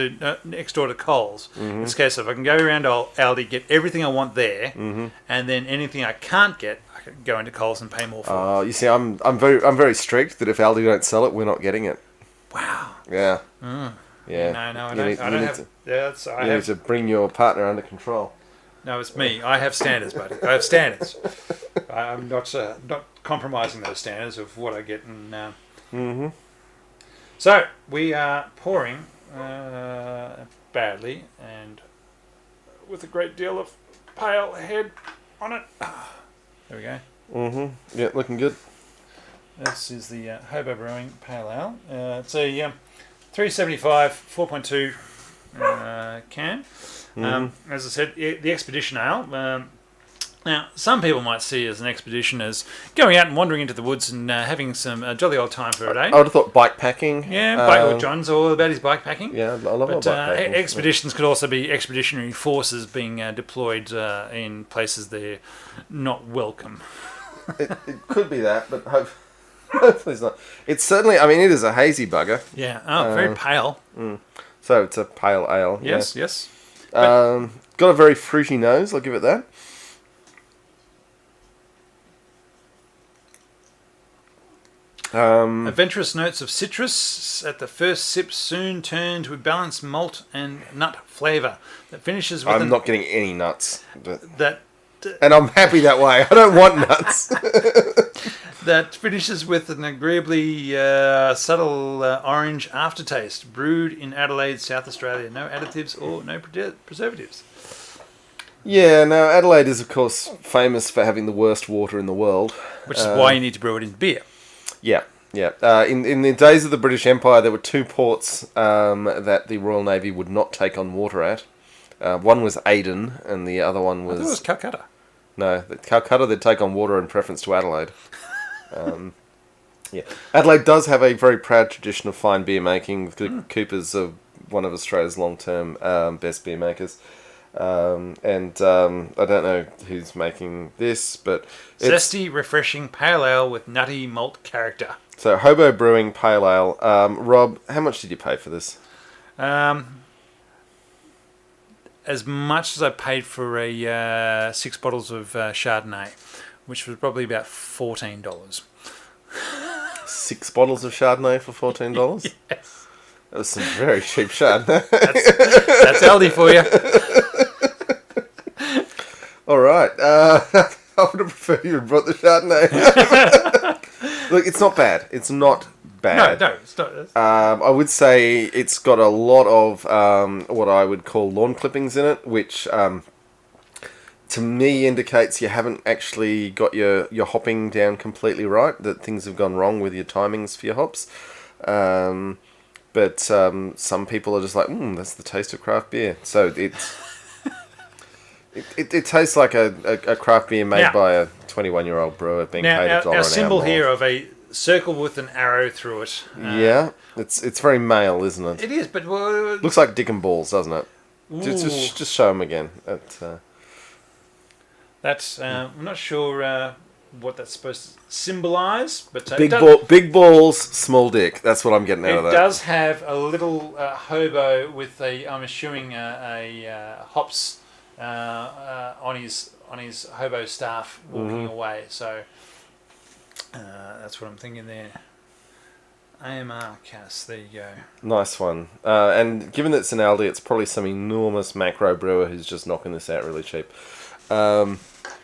door to Coles. It's a case of I can go around to Aldi, get everything I want there, and then anything I can't get, I can go into Coles and pay more for. You see, I'm very strict that if Aldi don't sell it, we're not getting it. Wow. Yeah. Yeah. No, I don't have. You need to bring your partner under control. No, it's me. I have standards, buddy. I have standards. I'm not compromising those standards of what I get. And so we are pouring badly and with a great deal of pale head on it. There we go. Yeah, looking good. This is the Hobo Brewing Pale Ale. It's a 375 4.2 can. As I said, the Expedition Ale. Now, some people might see as an expedition as going out and wandering into the woods and having some jolly old time for a day. I would have thought bike packing. Yeah, John's all about his bike packing. Yeah, I love bike packing. Expeditions could also be expeditionary forces being deployed in places they're not welcome. It could be that, but hopefully it's not. It's certainly, it is a hazy bugger. Yeah, very pale. So it's a pale ale. Yes. Got a very fruity nose, I'll give it that. Adventurous notes of citrus at the first sip soon turn to a balanced malt and nut flavour that finishes with I'm not getting any nuts. And I'm happy that way. I don't want nuts. That finishes with an agreeably subtle orange aftertaste, brewed in Adelaide, South Australia. No additives or no preservatives. Yeah, no, Adelaide is, of course, famous for having the worst water in the world. Which is why you need to brew it in beer. Yeah. In the days of the British Empire, there were two ports that the Royal Navy would not take on water at. One was Aden, and the other one was... I thought it was Calcutta. No, Calcutta they'd take on water in preference to Adelaide. Adelaide does have a very proud tradition of fine beer making. The Coopers are one of Australia's long-term best beer makers. I don't know who's making this, but it's zesty, refreshing pale ale with nutty malt character. So Hobo Brewing Pale Ale. Rob, how much did you pay for this? As much as I paid for a 6 bottles of Chardonnay, which was probably about $14. 6 bottles of Chardonnay for $14? Yes. That was some very cheap Chardonnay. That's Aldi for you. All right. I would have preferred you had brought the Chardonnay. Look, it's not bad. It's not bad. No, it's not. I would say it's got a lot of what I would call lawn clippings in it, which to me indicates you haven't actually got your hopping down completely right, that things have gone wrong with your timings for your hops. But some people are just like, that's the taste of craft beer. So it tastes like a craft beer made by a 21-year-old brewer being paid $1 an hour. Our symbol here of a circle with an arrow through it. It's very male, isn't it? It is, but looks like Dick and Balls, doesn't it? Just show them again. That's I'm not sure what that's supposed to symbolise, but big balls, small dick. That's what I'm getting out of that. It does have a little hobo with I'm assuming a hops on his hobo staff walking away. So that's what I'm thinking there. AMR Cass, there you go. Nice one. And given that it's an Aldi, it's probably some enormous macro brewer who's just knocking this out really cheap.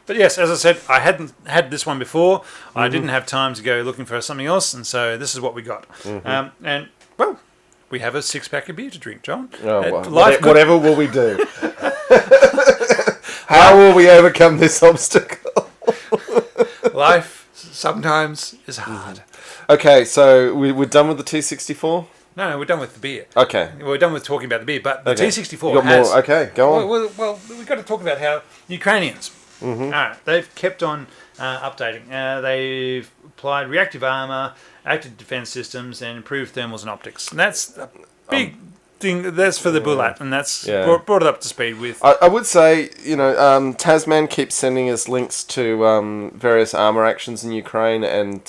But yes, as I said, I hadn't had this one before. I didn't have time to go looking for something else, and so this is what we got. And well, we have a 6-pack of beer to drink, John. Oh, well, Life whatever will we do? How will we overcome this obstacle? Life sometimes is hard. Okay, so we're done with the T64? No, we're done with the beer. Okay. We're done with talking about the beer, but the T64 You got has... more? Okay, go on. Well, we've got to talk about how Ukrainians... they've kept on updating. They've applied reactive armour, active defence systems, and improved thermals and optics. And that's a big thing. That's for the Bulat, and that's brought it up to speed with... I would say, Tasman keeps sending us links to various armour actions in Ukraine, and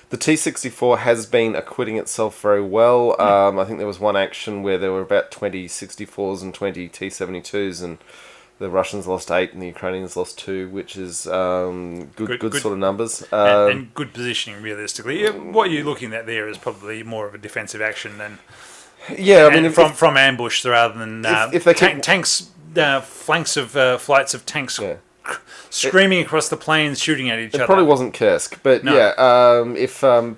the T64 has been acquitting itself very well. I think there was one action where there were about 20 64s and 20 T72s, and the Russians lost 8 and the Ukrainians lost 2, which is good sort of numbers. And good positioning, realistically. What you're looking at there is probably more of a defensive action than... Yeah, I mean... From ambush rather than if they tanks, flanks of flights of tanks screaming across the plains, shooting at each other. It probably wasn't Kursk, but No.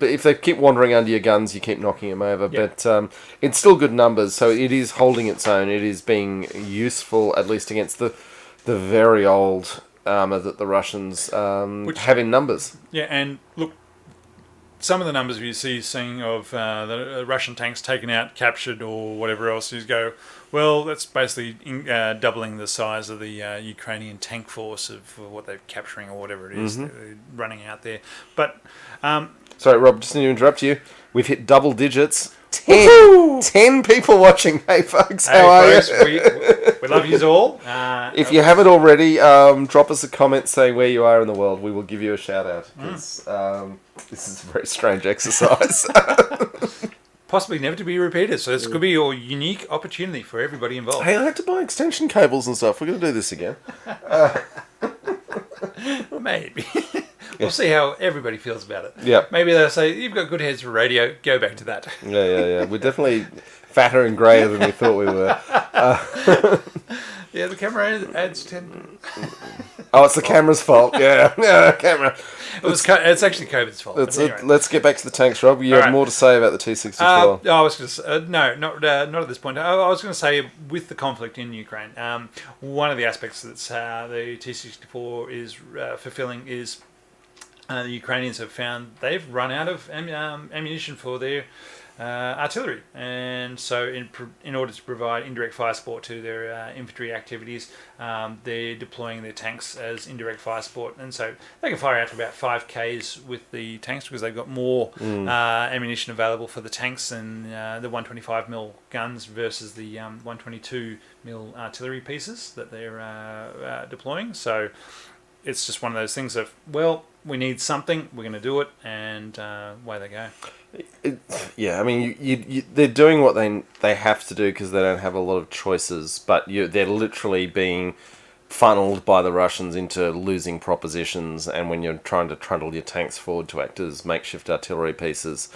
but if they keep wandering under your guns, you keep knocking them over. Yeah. But it's still good numbers, so it is holding its own. It is being useful, at least against the very old armour that the Russians have in numbers. Yeah, and look, some of the numbers you see seeing of the Russian tanks taken out, captured, or whatever else, you go, well, that's basically doubling the size of the Ukrainian tank force of what they're capturing or whatever it is they're running out there. But sorry, Rob, just need to interrupt you. We've hit double digits. 10 people watching. Hey, folks, how are you? We love you all. If you haven't already, drop us a comment saying where you are in the world. We will give you a shout out. Because this is a very strange exercise. Possibly never to be repeated. So this could be your unique opportunity for everybody involved. Hey, I had to buy extension cables and stuff. We're going to do this again. Maybe. We'll see how everybody feels about it. Yeah. Maybe they'll say, you've got good heads for radio, go back to that. Yeah. We're definitely fatter and greyer than we thought we were. Yeah, the camera adds 10. Oh, it's the camera's fault. Yeah, camera. It's actually COVID's fault. Anyway. Let's get back to the tanks, Rob. You have more to say about the T64. I was going to say, no, not at this point. I was going to say, with the conflict in Ukraine, one of the aspects that the T64 is fulfilling is the Ukrainians have found they've run out of ammunition for their artillery, and so in order to provide indirect fire support to their infantry activities, they're deploying their tanks as indirect fire support, and so they can fire out to about 5Ks with the tanks because they've got more ammunition available for the tanks than the 125mm guns versus the 122mm artillery pieces that they're deploying. So it's just one of those things of, well, we need something, we're going to do it, and away they go. I mean, they're doing what they have to do because they don't have a lot of choices, but they're literally being funneled by the Russians into losing propositions, and when you're trying to trundle your tanks forward to act as makeshift artillery pieces,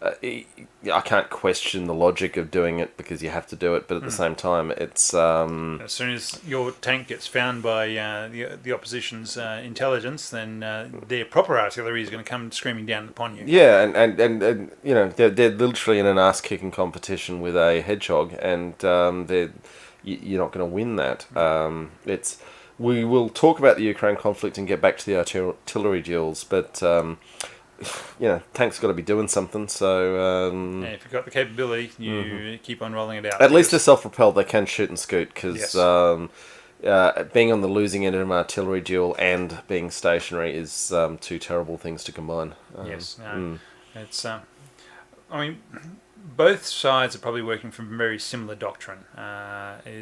I can't question the logic of doing it because you have to do it, but at the same time, it's... As soon as your tank gets found by the opposition's intelligence, then their proper artillery is going to come screaming down upon you. Yeah, and you know, they're literally in an ass-kicking competition with a hedgehog, and you're not going to win that. We will talk about the Ukraine conflict and get back to the artillery duels, but... tanks got to be doing something, so... if you've got the capability, you keep on rolling it out. At least they're self-propelled, they can shoot and scoot, because being on the losing end of an artillery duel and being stationary is two terrible things to combine. It's... I mean, both sides are probably working from very similar doctrine,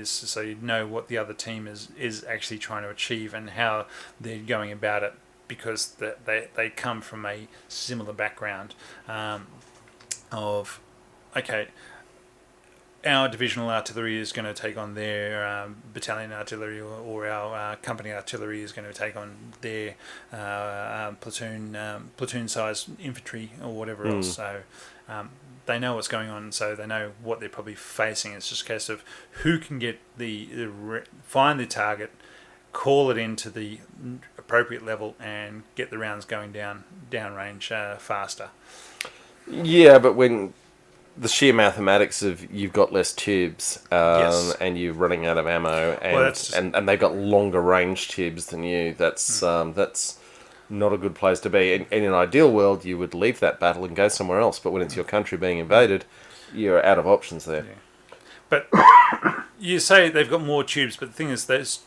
so you know what the other team is actually trying to achieve and how they're going about it, because they come from a similar background of, okay, our divisional artillery is going to take on their battalion artillery, or our company artillery is going to take on their platoon-sized infantry or whatever else. So they know what's going on, so they know what they're probably facing. It's just a case of who can get find the target call it into the appropriate level and get the rounds going downrange faster. Yeah, but when the sheer mathematics of you've got less tubes and you're running out of ammo, and they've got longer range tubes than you, that's not a good place to be. In an ideal world, you would leave that battle and go somewhere else, but when it's your country being invaded, you're out of options there. Yeah. But you say they've got more tubes, but the thing is, those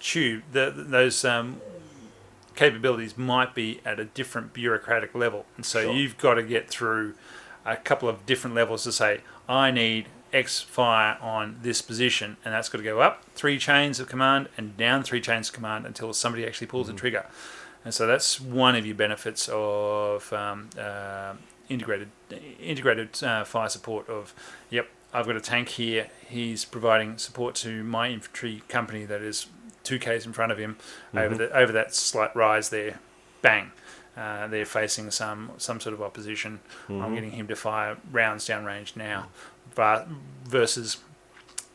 capabilities might be at a different bureaucratic level, and so you've got to get through a couple of different levels to say, I need X fire on this position, and that's got to go up 3 chains of command and down 3 chains of command until somebody actually pulls the trigger. And so that's one of your benefits of integrated fire support of, I've got a tank here, he's providing support to my infantry company that is 2Ks in front of him over that slight rise there, bang. They're facing some sort of opposition. I'm getting him to fire rounds downrange now, but versus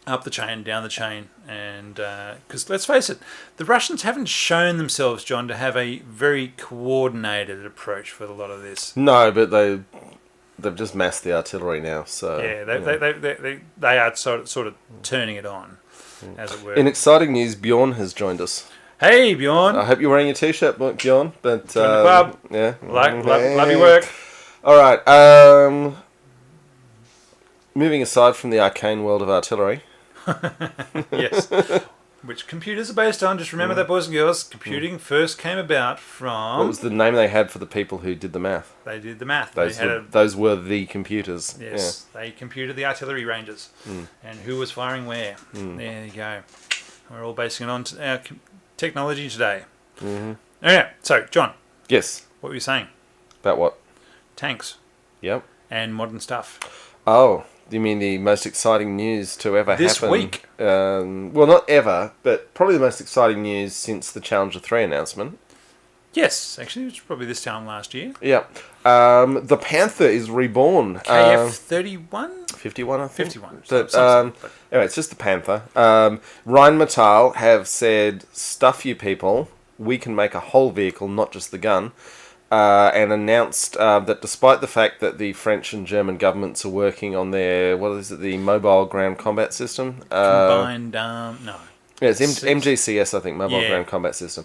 up the chain, down the chain, and because let's face it, the Russians haven't shown themselves, John, to have a very coordinated approach for a lot of this. No, but they've just massed the artillery now, so yeah, they are sort of turning it on, as it were. In exciting news, Bjorn has joined us. Hey, Bjorn. I hope you're wearing your t-shirt, Bjorn. But join the club. Yeah, love your work. All right. Moving aside from the arcane world of artillery. Yes. Which computers are based on. Just remember that, boys and girls. Computing first came about from... What was the name they had for the people who did the math? They did the math. Those were the computers. Yes. Yeah. They computed the artillery ranges and who was firing where. There you go. We're all basing it on our technology today. Okay, so, John. Yes. What were you saying? About what? Tanks. Yep. And modern stuff. Oh, you mean the most exciting news to ever happen? This week? Well, not ever, but probably the most exciting news since the Challenger 3 announcement. Yes, actually, it was probably this time last year. Yeah. The Panther is reborn. KF-31? 51, I think. 51. Anyway, it's just the Panther. Rheinmetall have said, stuff you people, we can make a whole vehicle, not just the gun. And announced that despite the fact that the French and German governments are working on their, the Mobile Ground Combat System? Combined, no. Yeah, it's MGCS, I think, Mobile Ground Combat System,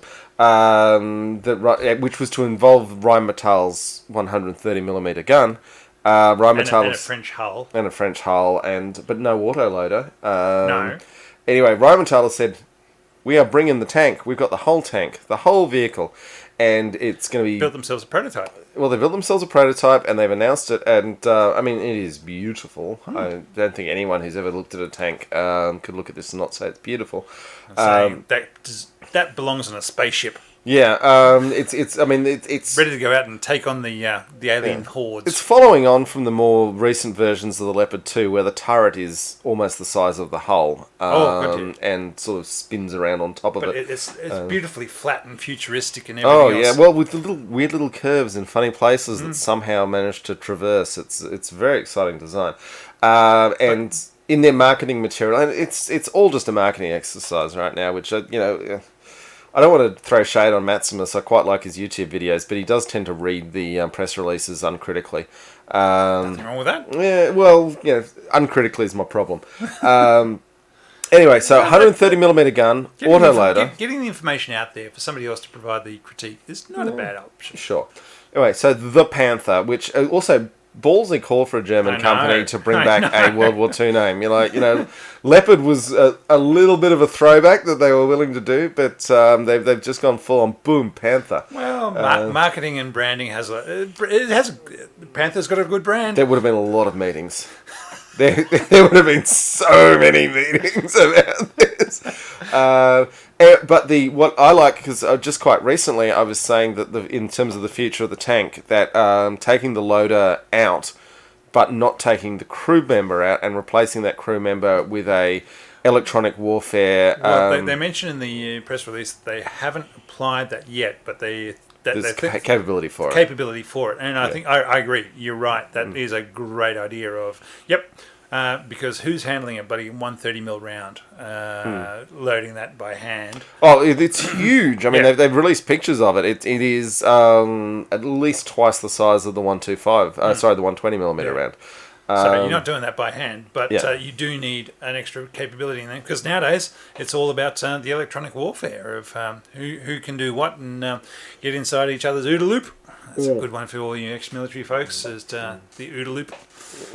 which was to involve Rheinmetall's 130mm gun. Rheinmetall and a French hull. And a French hull, but no autoloader. No. Anyway, Rheinmetall has said, we are bringing the tank. We've got the whole tank, the whole vehicle. And it's going to be... Built themselves a prototype. Well, they built themselves a prototype and they've announced it. And, I mean, it is beautiful. I don't think anyone who's ever looked at a tank could look at this and not say it's beautiful. That belongs on a spaceship. Yeah, it's ready to go out and take on the alien hordes. It's following on from the more recent versions of the Leopard 2, where the turret is almost the size of the hull, and sort of spins around on top of it. But it's beautifully flat and futuristic and everything else. Well, with the weird little curves in funny places that somehow managed to traverse. It's very exciting design, and in their marketing material, and it's all just a marketing exercise right now, which I don't want to throw shade on Maximus. I quite like his YouTube videos, but he does tend to read the press releases uncritically. Nothing wrong with that. Yeah, well, uncritically is my problem. Anyway, so 130mm gun, autoloader. Getting the information out there for somebody else to provide the critique is not a bad option. Sure. Anyway, so the Panther, which also... ballsy call for a German company to bring back a World War II name. You're like, Leopard was a little bit of a throwback that they were willing to do, but they've just gone full on boom Panther. Well, marketing and branding Panther's got a good brand. There would have been a lot of meetings. There would have been so many meetings about this. But what I like, because just quite recently I was saying that in terms of the future of the tank, that taking the loader out, but not taking the crew member out and replacing that crew member with a electronic warfare. Well, they mentioned in the press release that they haven't applied that yet, but there's capability for it. And I think I agree. You're right. That is a great idea of, because who's handling a bloody 130mm round, loading that by hand? Oh, it's huge. I mean, Yeah. they've released pictures of it. It is at least twice the size of the 125. Sorry, the 120mm round. So you're not doing that by hand, but Yeah. you do need an extra capability in there, because nowadays it's all about the electronic warfare of who can do what and get inside each other's OODA loop. That's a good one for all you ex-military folks, is the OODA loop.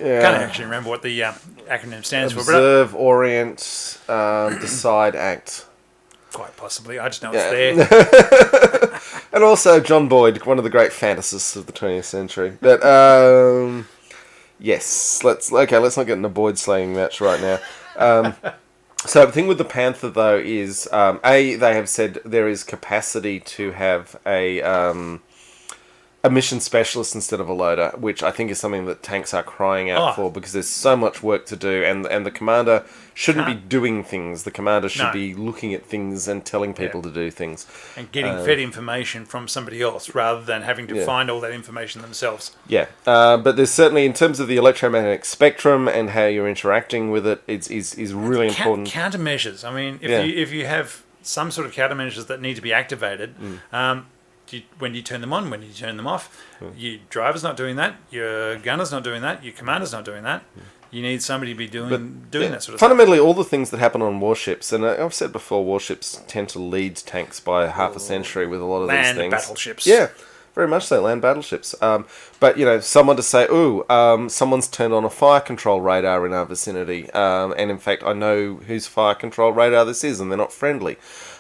Yeah. Can't actually remember what the acronym stands for, Observe, orient, decide, act. but quite possibly. I just know it's there. And also John Boyd, one of the great fantasists of the 20th century. But yes, let's not get in a Boyd slaying match right now. So the thing with the Panther though is they have said there is capacity to have a mission specialist instead of a loader, which I think is something that tanks are crying out for, because there's so much work to do, and the commander shouldn't be doing things. The commander should be looking at things and telling people to do things. And getting fed information from somebody else, rather than having to find all that information themselves. Yeah, but there's certainly, in terms of the electromagnetic spectrum and how you're interacting with it, is really important. Countermeasures. I mean, if you have some sort of countermeasures that need to be activated, when do you turn them on? When do you turn them off? Your driver's not doing that. Your gunner's not doing that. Your commander's not doing that. You need somebody to be doing that sort of fundamentally, all the things that happen on warships, and I've said before, warships tend to lead tanks by half a century with a lot of these things. Land battleships. Yeah, very much so, land battleships. But, someone to say, someone's turned on a fire control radar in our vicinity, and in fact, I know whose fire control radar this is, and they're not friendly.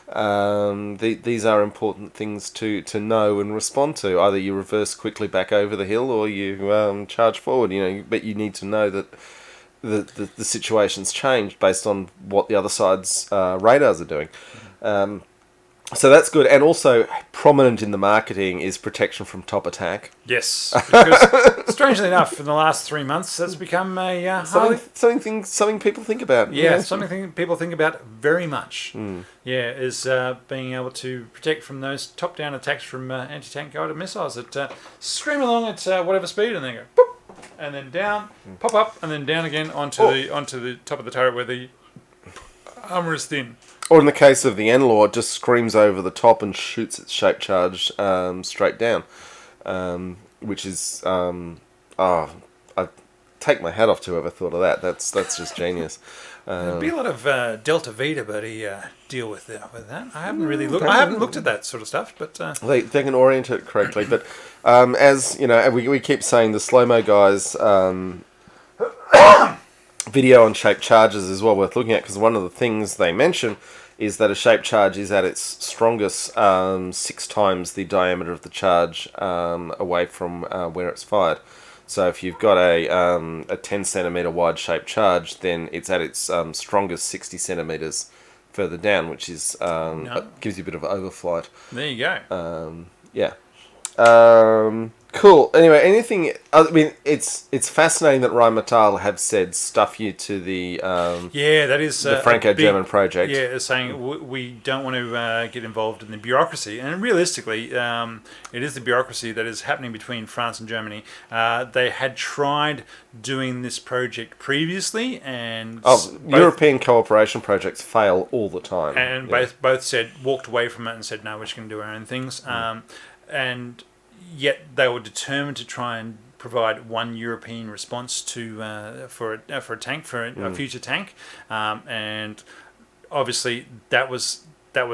These are important things to know and respond to. Either you reverse quickly back over the hill, or you charge forward. But you need to know that the situation's changed based on what the other side's radars are doing. So that's good, and also prominent in the marketing is protection from top attack. Yes, because strangely enough, in the last 3 months, that's become a something people think about. Yeah, something people think about very much. Yeah, is being able to protect from those top-down attacks from anti-tank guided missiles that scream along at whatever speed, and then go boop, and then down, pop up, and then down again onto the top of the turret where the armour is thin. Or in the case of the N-Law, it just screams over the top and shoots its shape charge straight down, which is I take my hat off to whoever thought of that. That's just genius. There'd be a lot of Delta Vita, buddy, deal with that. I haven't really looked. I haven't looked at that sort of stuff, but they can orient it correctly. But as you know, we keep saying the slow-mo guys. Video on shaped charges is well worth looking at, because one of the things they mention is that a shaped charge is at its strongest 6 times the diameter of the charge away from where it's fired. So if you've got a 10 centimeter wide shaped charge, then it's at its strongest 60 centimeters further down, which is gives you a bit of overflight. There you go. Yeah. Cool. Anyway, anything? I mean, it's fascinating that Rheinmetall have said stuff you to the that is the Franco-German project. Yeah, it's saying we don't want to get involved in the bureaucracy, and realistically, it is the bureaucracy that is happening between France and Germany. They had tried doing this project previously, and European cooperation projects fail all the time. And both walked away from it and said, no, we're just going to do our own things, and yet they were determined to try and provide one European response to for a tank, for a future tank, and obviously that was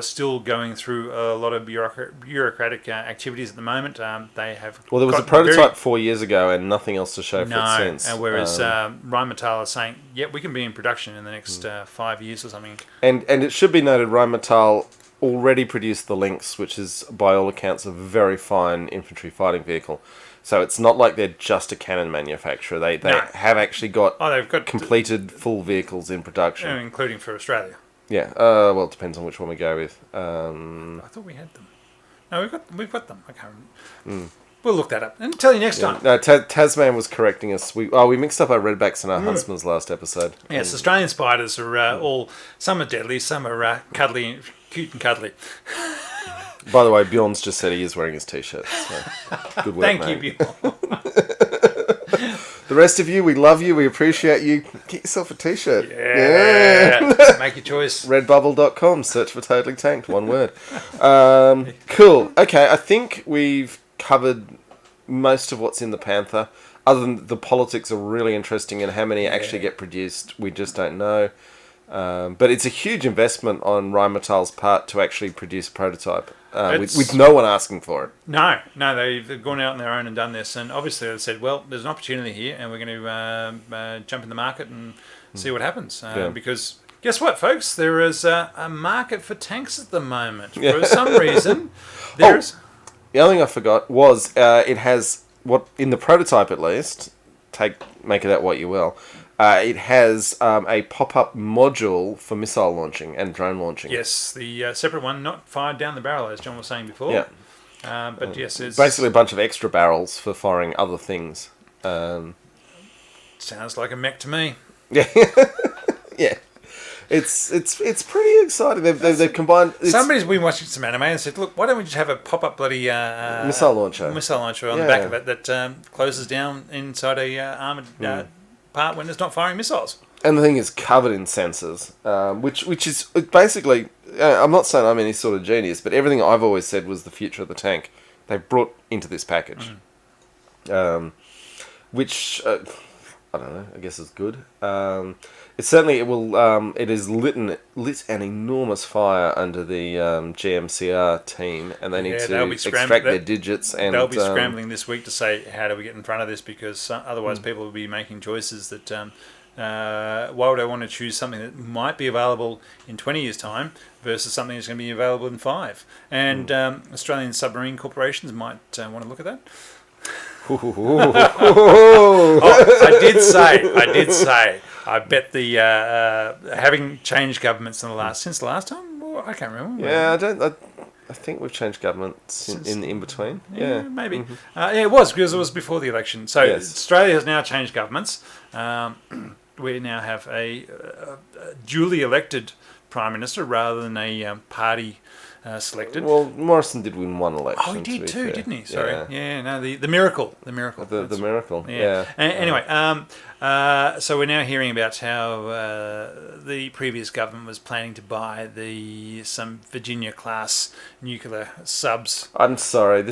still going through a lot of bureaucratic activities at the moment. They have there was a prototype 4 years ago and nothing else to show for it since. And whereas Rheinmetall is saying, we can be in production in the next 5 years or something. And it should be noted, Rheinmetall already produced the Lynx, which is, by all accounts, a very fine infantry fighting vehicle. So it's not like they're just a cannon manufacturer. They have actually got, completed full vehicles in production. Including for Australia. Yeah, well, it depends on which one we go with. I thought we had them. No, we've got them. I can't remember. We'll look that up and tell you next time. No, Tasman was correcting us. We mixed up our Redbacks and our Huntsmans last episode. Yes, Australian spiders are some are deadly, some are cuddly, cute and cuddly. By the way, Bjorn's just said he is wearing his t-shirt. So good work, Thank mate. you, Bjorn. The rest of you, we love you. We appreciate you. Get yourself a T-shirt. Yeah. Make your choice. Redbubble.com. Search for Totally Tanked. One word. Cool. Okay, I think we've covered most of what's in the Panther. Other than the politics are really interesting and how many actually get produced, we just don't know. But it's a huge investment on Rheinmetall's part to actually produce a prototype with no one asking for it. No, they've gone out on their own and done this, and obviously they said, well, there's an opportunity here, and we're going to jump in the market and see what happens. Because guess what, folks? There is a market for tanks at the moment. For some reason, there's... The other thing I forgot was it has, what in the prototype at least, make it out what you will, it has a pop-up module for missile launching and drone launching. Yes, the separate one, not fired down the barrel, as John was saying before. Yeah. But yes, it's... Basically a bunch of extra barrels for firing other things. Sounds like a mech to me. Yeah. Yeah. It's pretty exciting. They've combined... Somebody's been watching some anime and said, look, why don't we just have a pop-up bloody... missile launcher on the back of it that closes down inside a armoured part when it's not firing missiles. And the thing is covered in sensors, which is basically... I'm not saying I'm any sort of genius, but everything I've always said was the future of the tank. They've brought into this package. Which... I don't know. I guess is good. It is lit an enormous fire under the GMCR team, and they need to extract their digits. And they'll be scrambling this week to say, how do we get in front of this? Because otherwise, people will be making choices that why would I want to choose something that might be available in 20 years' time versus something that's going to be available in 5? And Australian submarine corporations might want to look at that. I did say. I bet the having changed governments since the last time. Well, I can't remember. Yeah, I think we've changed governments in between. Yeah, maybe. It was because it was before the election. So Australia has now changed governments. We now have a duly elected prime minister rather than a party. Selected. Well, Morrison did win one election. Oh, he did too, didn't he? Sorry. Yeah. No, the miracle. The miracle. The miracle. Yeah. Anyway, so we're now hearing about how the previous government was planning to buy some Virginia class nuclear subs. I'm sorry.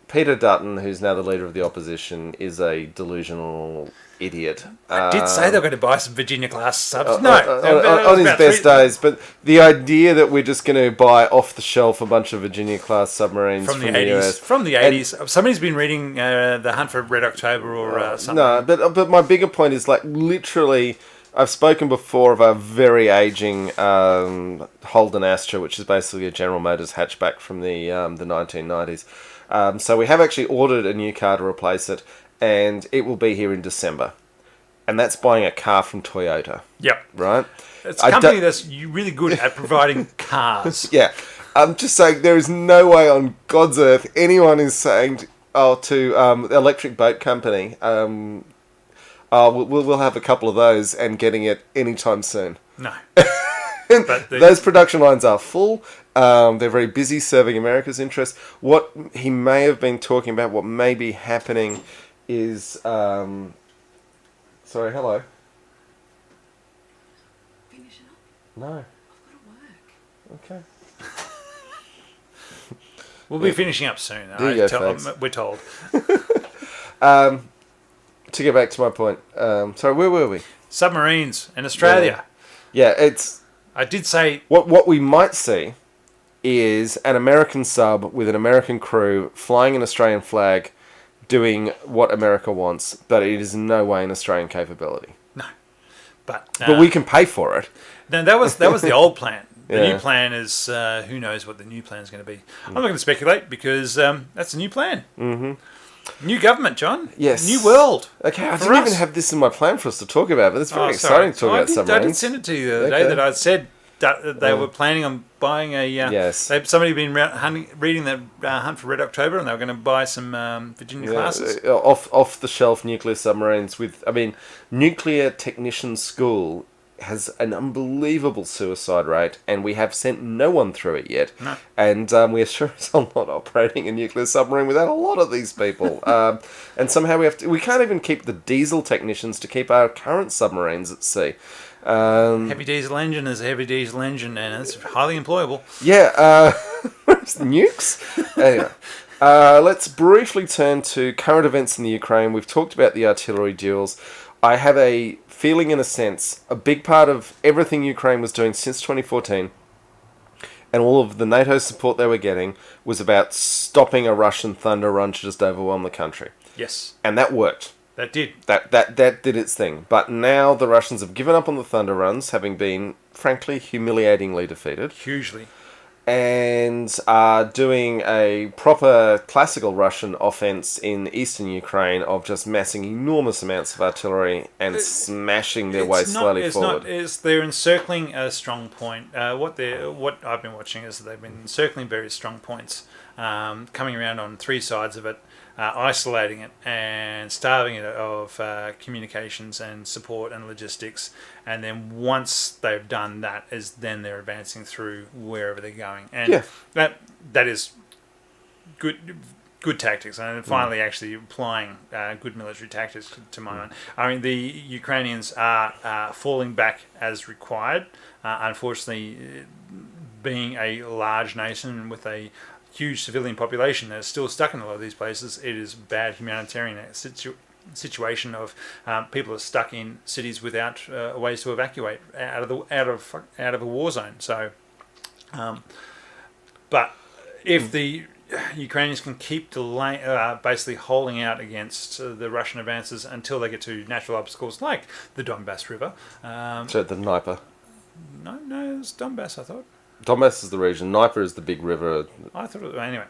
Peter Dutton, who's now the leader of the opposition, is a delusional idiot. I did say they were going to buy some Virginia class subs. On his best days, but the idea that we're just going to buy off the shelf a bunch of Virginia class submarines from the 80s. US, from the 80s. Somebody's been reading The Hunt for Red October or something. No, but my bigger point is literally. I've spoken before of a very aging Holden Astra, which is basically a General Motors hatchback from the 1990s. So we have actually ordered a new car to replace it, and it will be here in December. And that's buying a car from Toyota. Yep. Right? It's a company that's really good at providing cars. Yeah. I'm just saying there is no way on God's earth anyone is saying to electric boat company, we'll have a couple of those and getting it anytime soon. No. But those production lines are full. They're very busy serving America's interests. What he may have been talking about, what may be happening is... sorry, hello? Finish it up? No. I've got to work. Okay. We'll be finishing up soon. We're told. To get back to my point. Sorry, where were we? Submarines in Australia. Yeah, it's... I did say... What we might see is an American sub with an American crew flying an Australian flag doing what America wants, but it is in no way an Australian capability. No. But we can pay for it. No, that was the old plan. The new plan is, who knows what the new plan is going to be. I'm not going to speculate because that's a new plan. Mm-hmm. New government, John. Yes. New world. Okay, I didn't even have this in my plan for us to talk about, but it's very exciting to talk about submarines. I did send it to you the other day that I said that they were planning on buying a... yes. Somebody had been reading the Hunt for Red October, and they were going to buy some Virginia classes. Off-the-shelf nuclear submarines with... nuclear technician school has an unbelievable suicide rate, and we have sent no one through it yet. No. And we are sure as hell not operating a nuclear submarine without a lot of these people. And somehow we can't even keep the diesel technicians to keep our current submarines at sea. Heavy diesel engine is a heavy diesel engine, and it's highly employable. Yeah, nukes? Anyway. Let's briefly turn to current events in the Ukraine. We've talked about the artillery duels. I have a feeling, in a sense, a big part of everything Ukraine was doing since 2014 and all of the NATO support they were getting was about stopping a Russian thunder run to just overwhelm the country. Yes. And that worked. That did. That did its thing. But now the Russians have given up on the thunder runs, having been, frankly, humiliatingly defeated. Hugely. And are doing a proper classical Russian offense in eastern Ukraine of just massing enormous amounts of artillery and smashing their way slowly forward. They're encircling a strong point. What I've been watching is that they've been encircling various strong points, coming around on three sides of it, isolating it and starving it of communications and support and logistics. And then once they've done that, then they're advancing through wherever they're going. And that is good tactics, and finally actually applying good military tactics to my mind. I mean, the Ukrainians are falling back as required. Unfortunately, being a large nation with a huge civilian population that's still stuck in a lot of these places, it is bad humanitarian situation of people are stuck in cities without ways to evacuate out of a war zone. So, but if the Ukrainians can keep basically holding out against the Russian advances until they get to natural obstacles like the Donbass River. So the Dnieper. No, it's Donbass, I thought. Donbass is the region. Dnieper is the big river. I thought it was, anyway.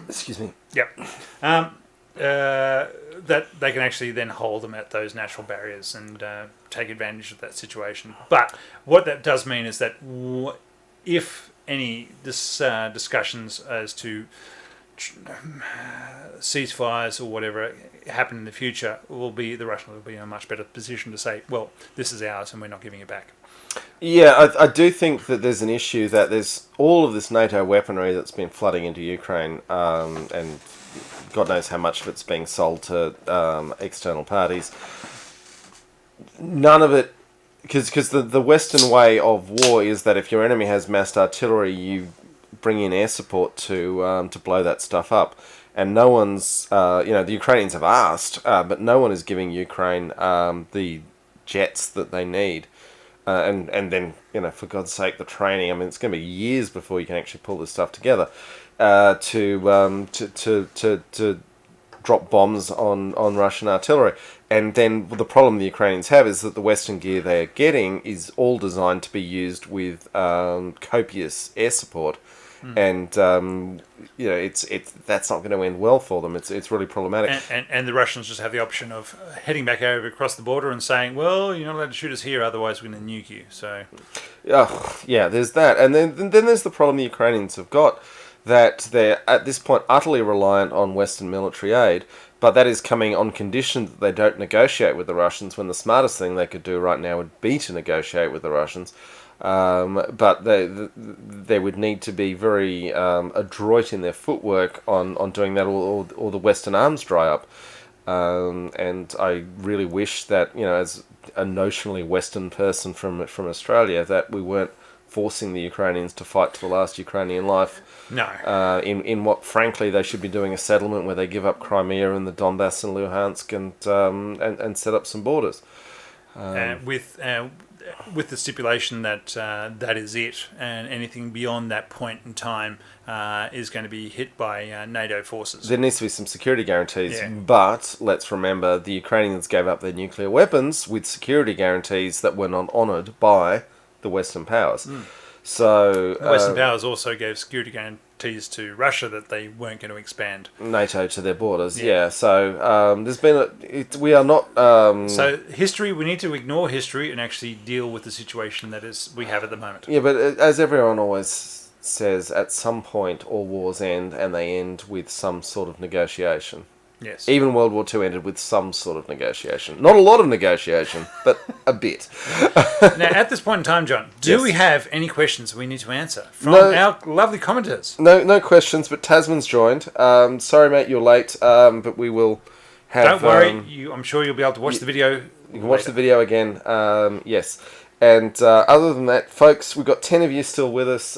Excuse me. Yep. That they can actually then hold them at those natural barriers and take advantage of that situation. But what that does mean is that if any discussions as to ceasefires or whatever happen in the future, the Russians will be in a much better position to say, well, this is ours and we're not giving it back. Yeah, I do think that there's an issue that there's all of this NATO weaponry that's been flooding into Ukraine, and God knows how much of it's being sold to external parties. None of it, because the Western way of war is that if your enemy has massed artillery, you bring in air support to blow that stuff up. And no one's, the Ukrainians have asked, but no one is giving Ukraine the jets that they need. And then, for God's sake, the training. I mean, it's going to be years before you can actually pull this stuff together to drop bombs on Russian artillery. And then the problem the Ukrainians have is that the Western gear they are getting is all designed to be used with copious air support. And that's not going to end well for them. It's really problematic. And the Russians just have the option of heading back over across the border and saying, "Well, you're not allowed to shoot us here, otherwise we're going to nuke you." So, there's that. And then there's the problem the Ukrainians have got, that they're at this point utterly reliant on Western military aid. But that is coming on condition that they don't negotiate with the Russians, when the smartest thing they could do right now would be to negotiate with the Russians. But they would need to be very adroit in their footwork on doing that, or the Western arms dry up. And I really wish that, as a notionally Western person from Australia, that we weren't forcing the Ukrainians to fight to the last Ukrainian life. No. In what, frankly, they should be doing a settlement where they give up Crimea and the Donbass and Luhansk and set up some borders. With the stipulation that that is it, and anything beyond that point in time is going to be hit by NATO forces. There needs to be some security guarantees, but let's remember the Ukrainians gave up their nuclear weapons with security guarantees that were not honoured by the Western powers. So the Western powers also gave security guarantees to Russia that they weren't going to expand NATO to their borders. So there's been we are not. So history, we need to ignore history and actually deal with the situation that we have at the moment. Yeah, but as everyone always says, at some point all wars end, and they end with some sort of negotiation. Yes. Even World War II ended with some sort of negotiation. Not a lot of negotiation, but a bit. Now, at this point in time, John, do Yes. we have any questions we need to answer from No. our lovely commenters? No questions, but Tasman's joined. Sorry, mate, you're late, but we will have... Don't worry, I'm sure you'll be able to watch the video. You can watch the video again, yes. And other than that, folks, we've got 10 of you still with us.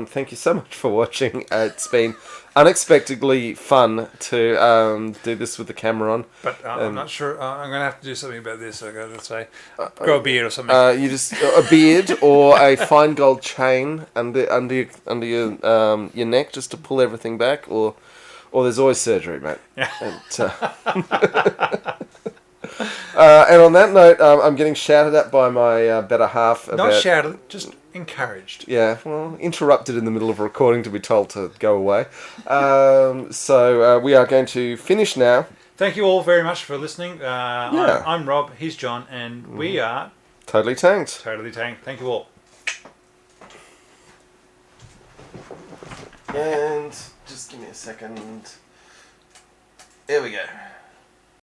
Thank you so much for watching. It's been unexpectedly fun to do this with the camera on. But I'm not sure. I'm going to have to do something about this. I've got to say, grow a beard or something. You just a beard or a fine gold chain under your neck just to pull everything back, or there's always surgery, mate. Yeah. And on that note, I'm getting shouted at by my better half. Not shouted, just encouraged. Yeah, well, interrupted in the middle of a recording to be told to go away. So we are going to finish now. Thank you all very much for listening. I'm Rob, he's John, and we are Totally tanked. Totally Tanked. Thank you all. And just give me a second. There we go.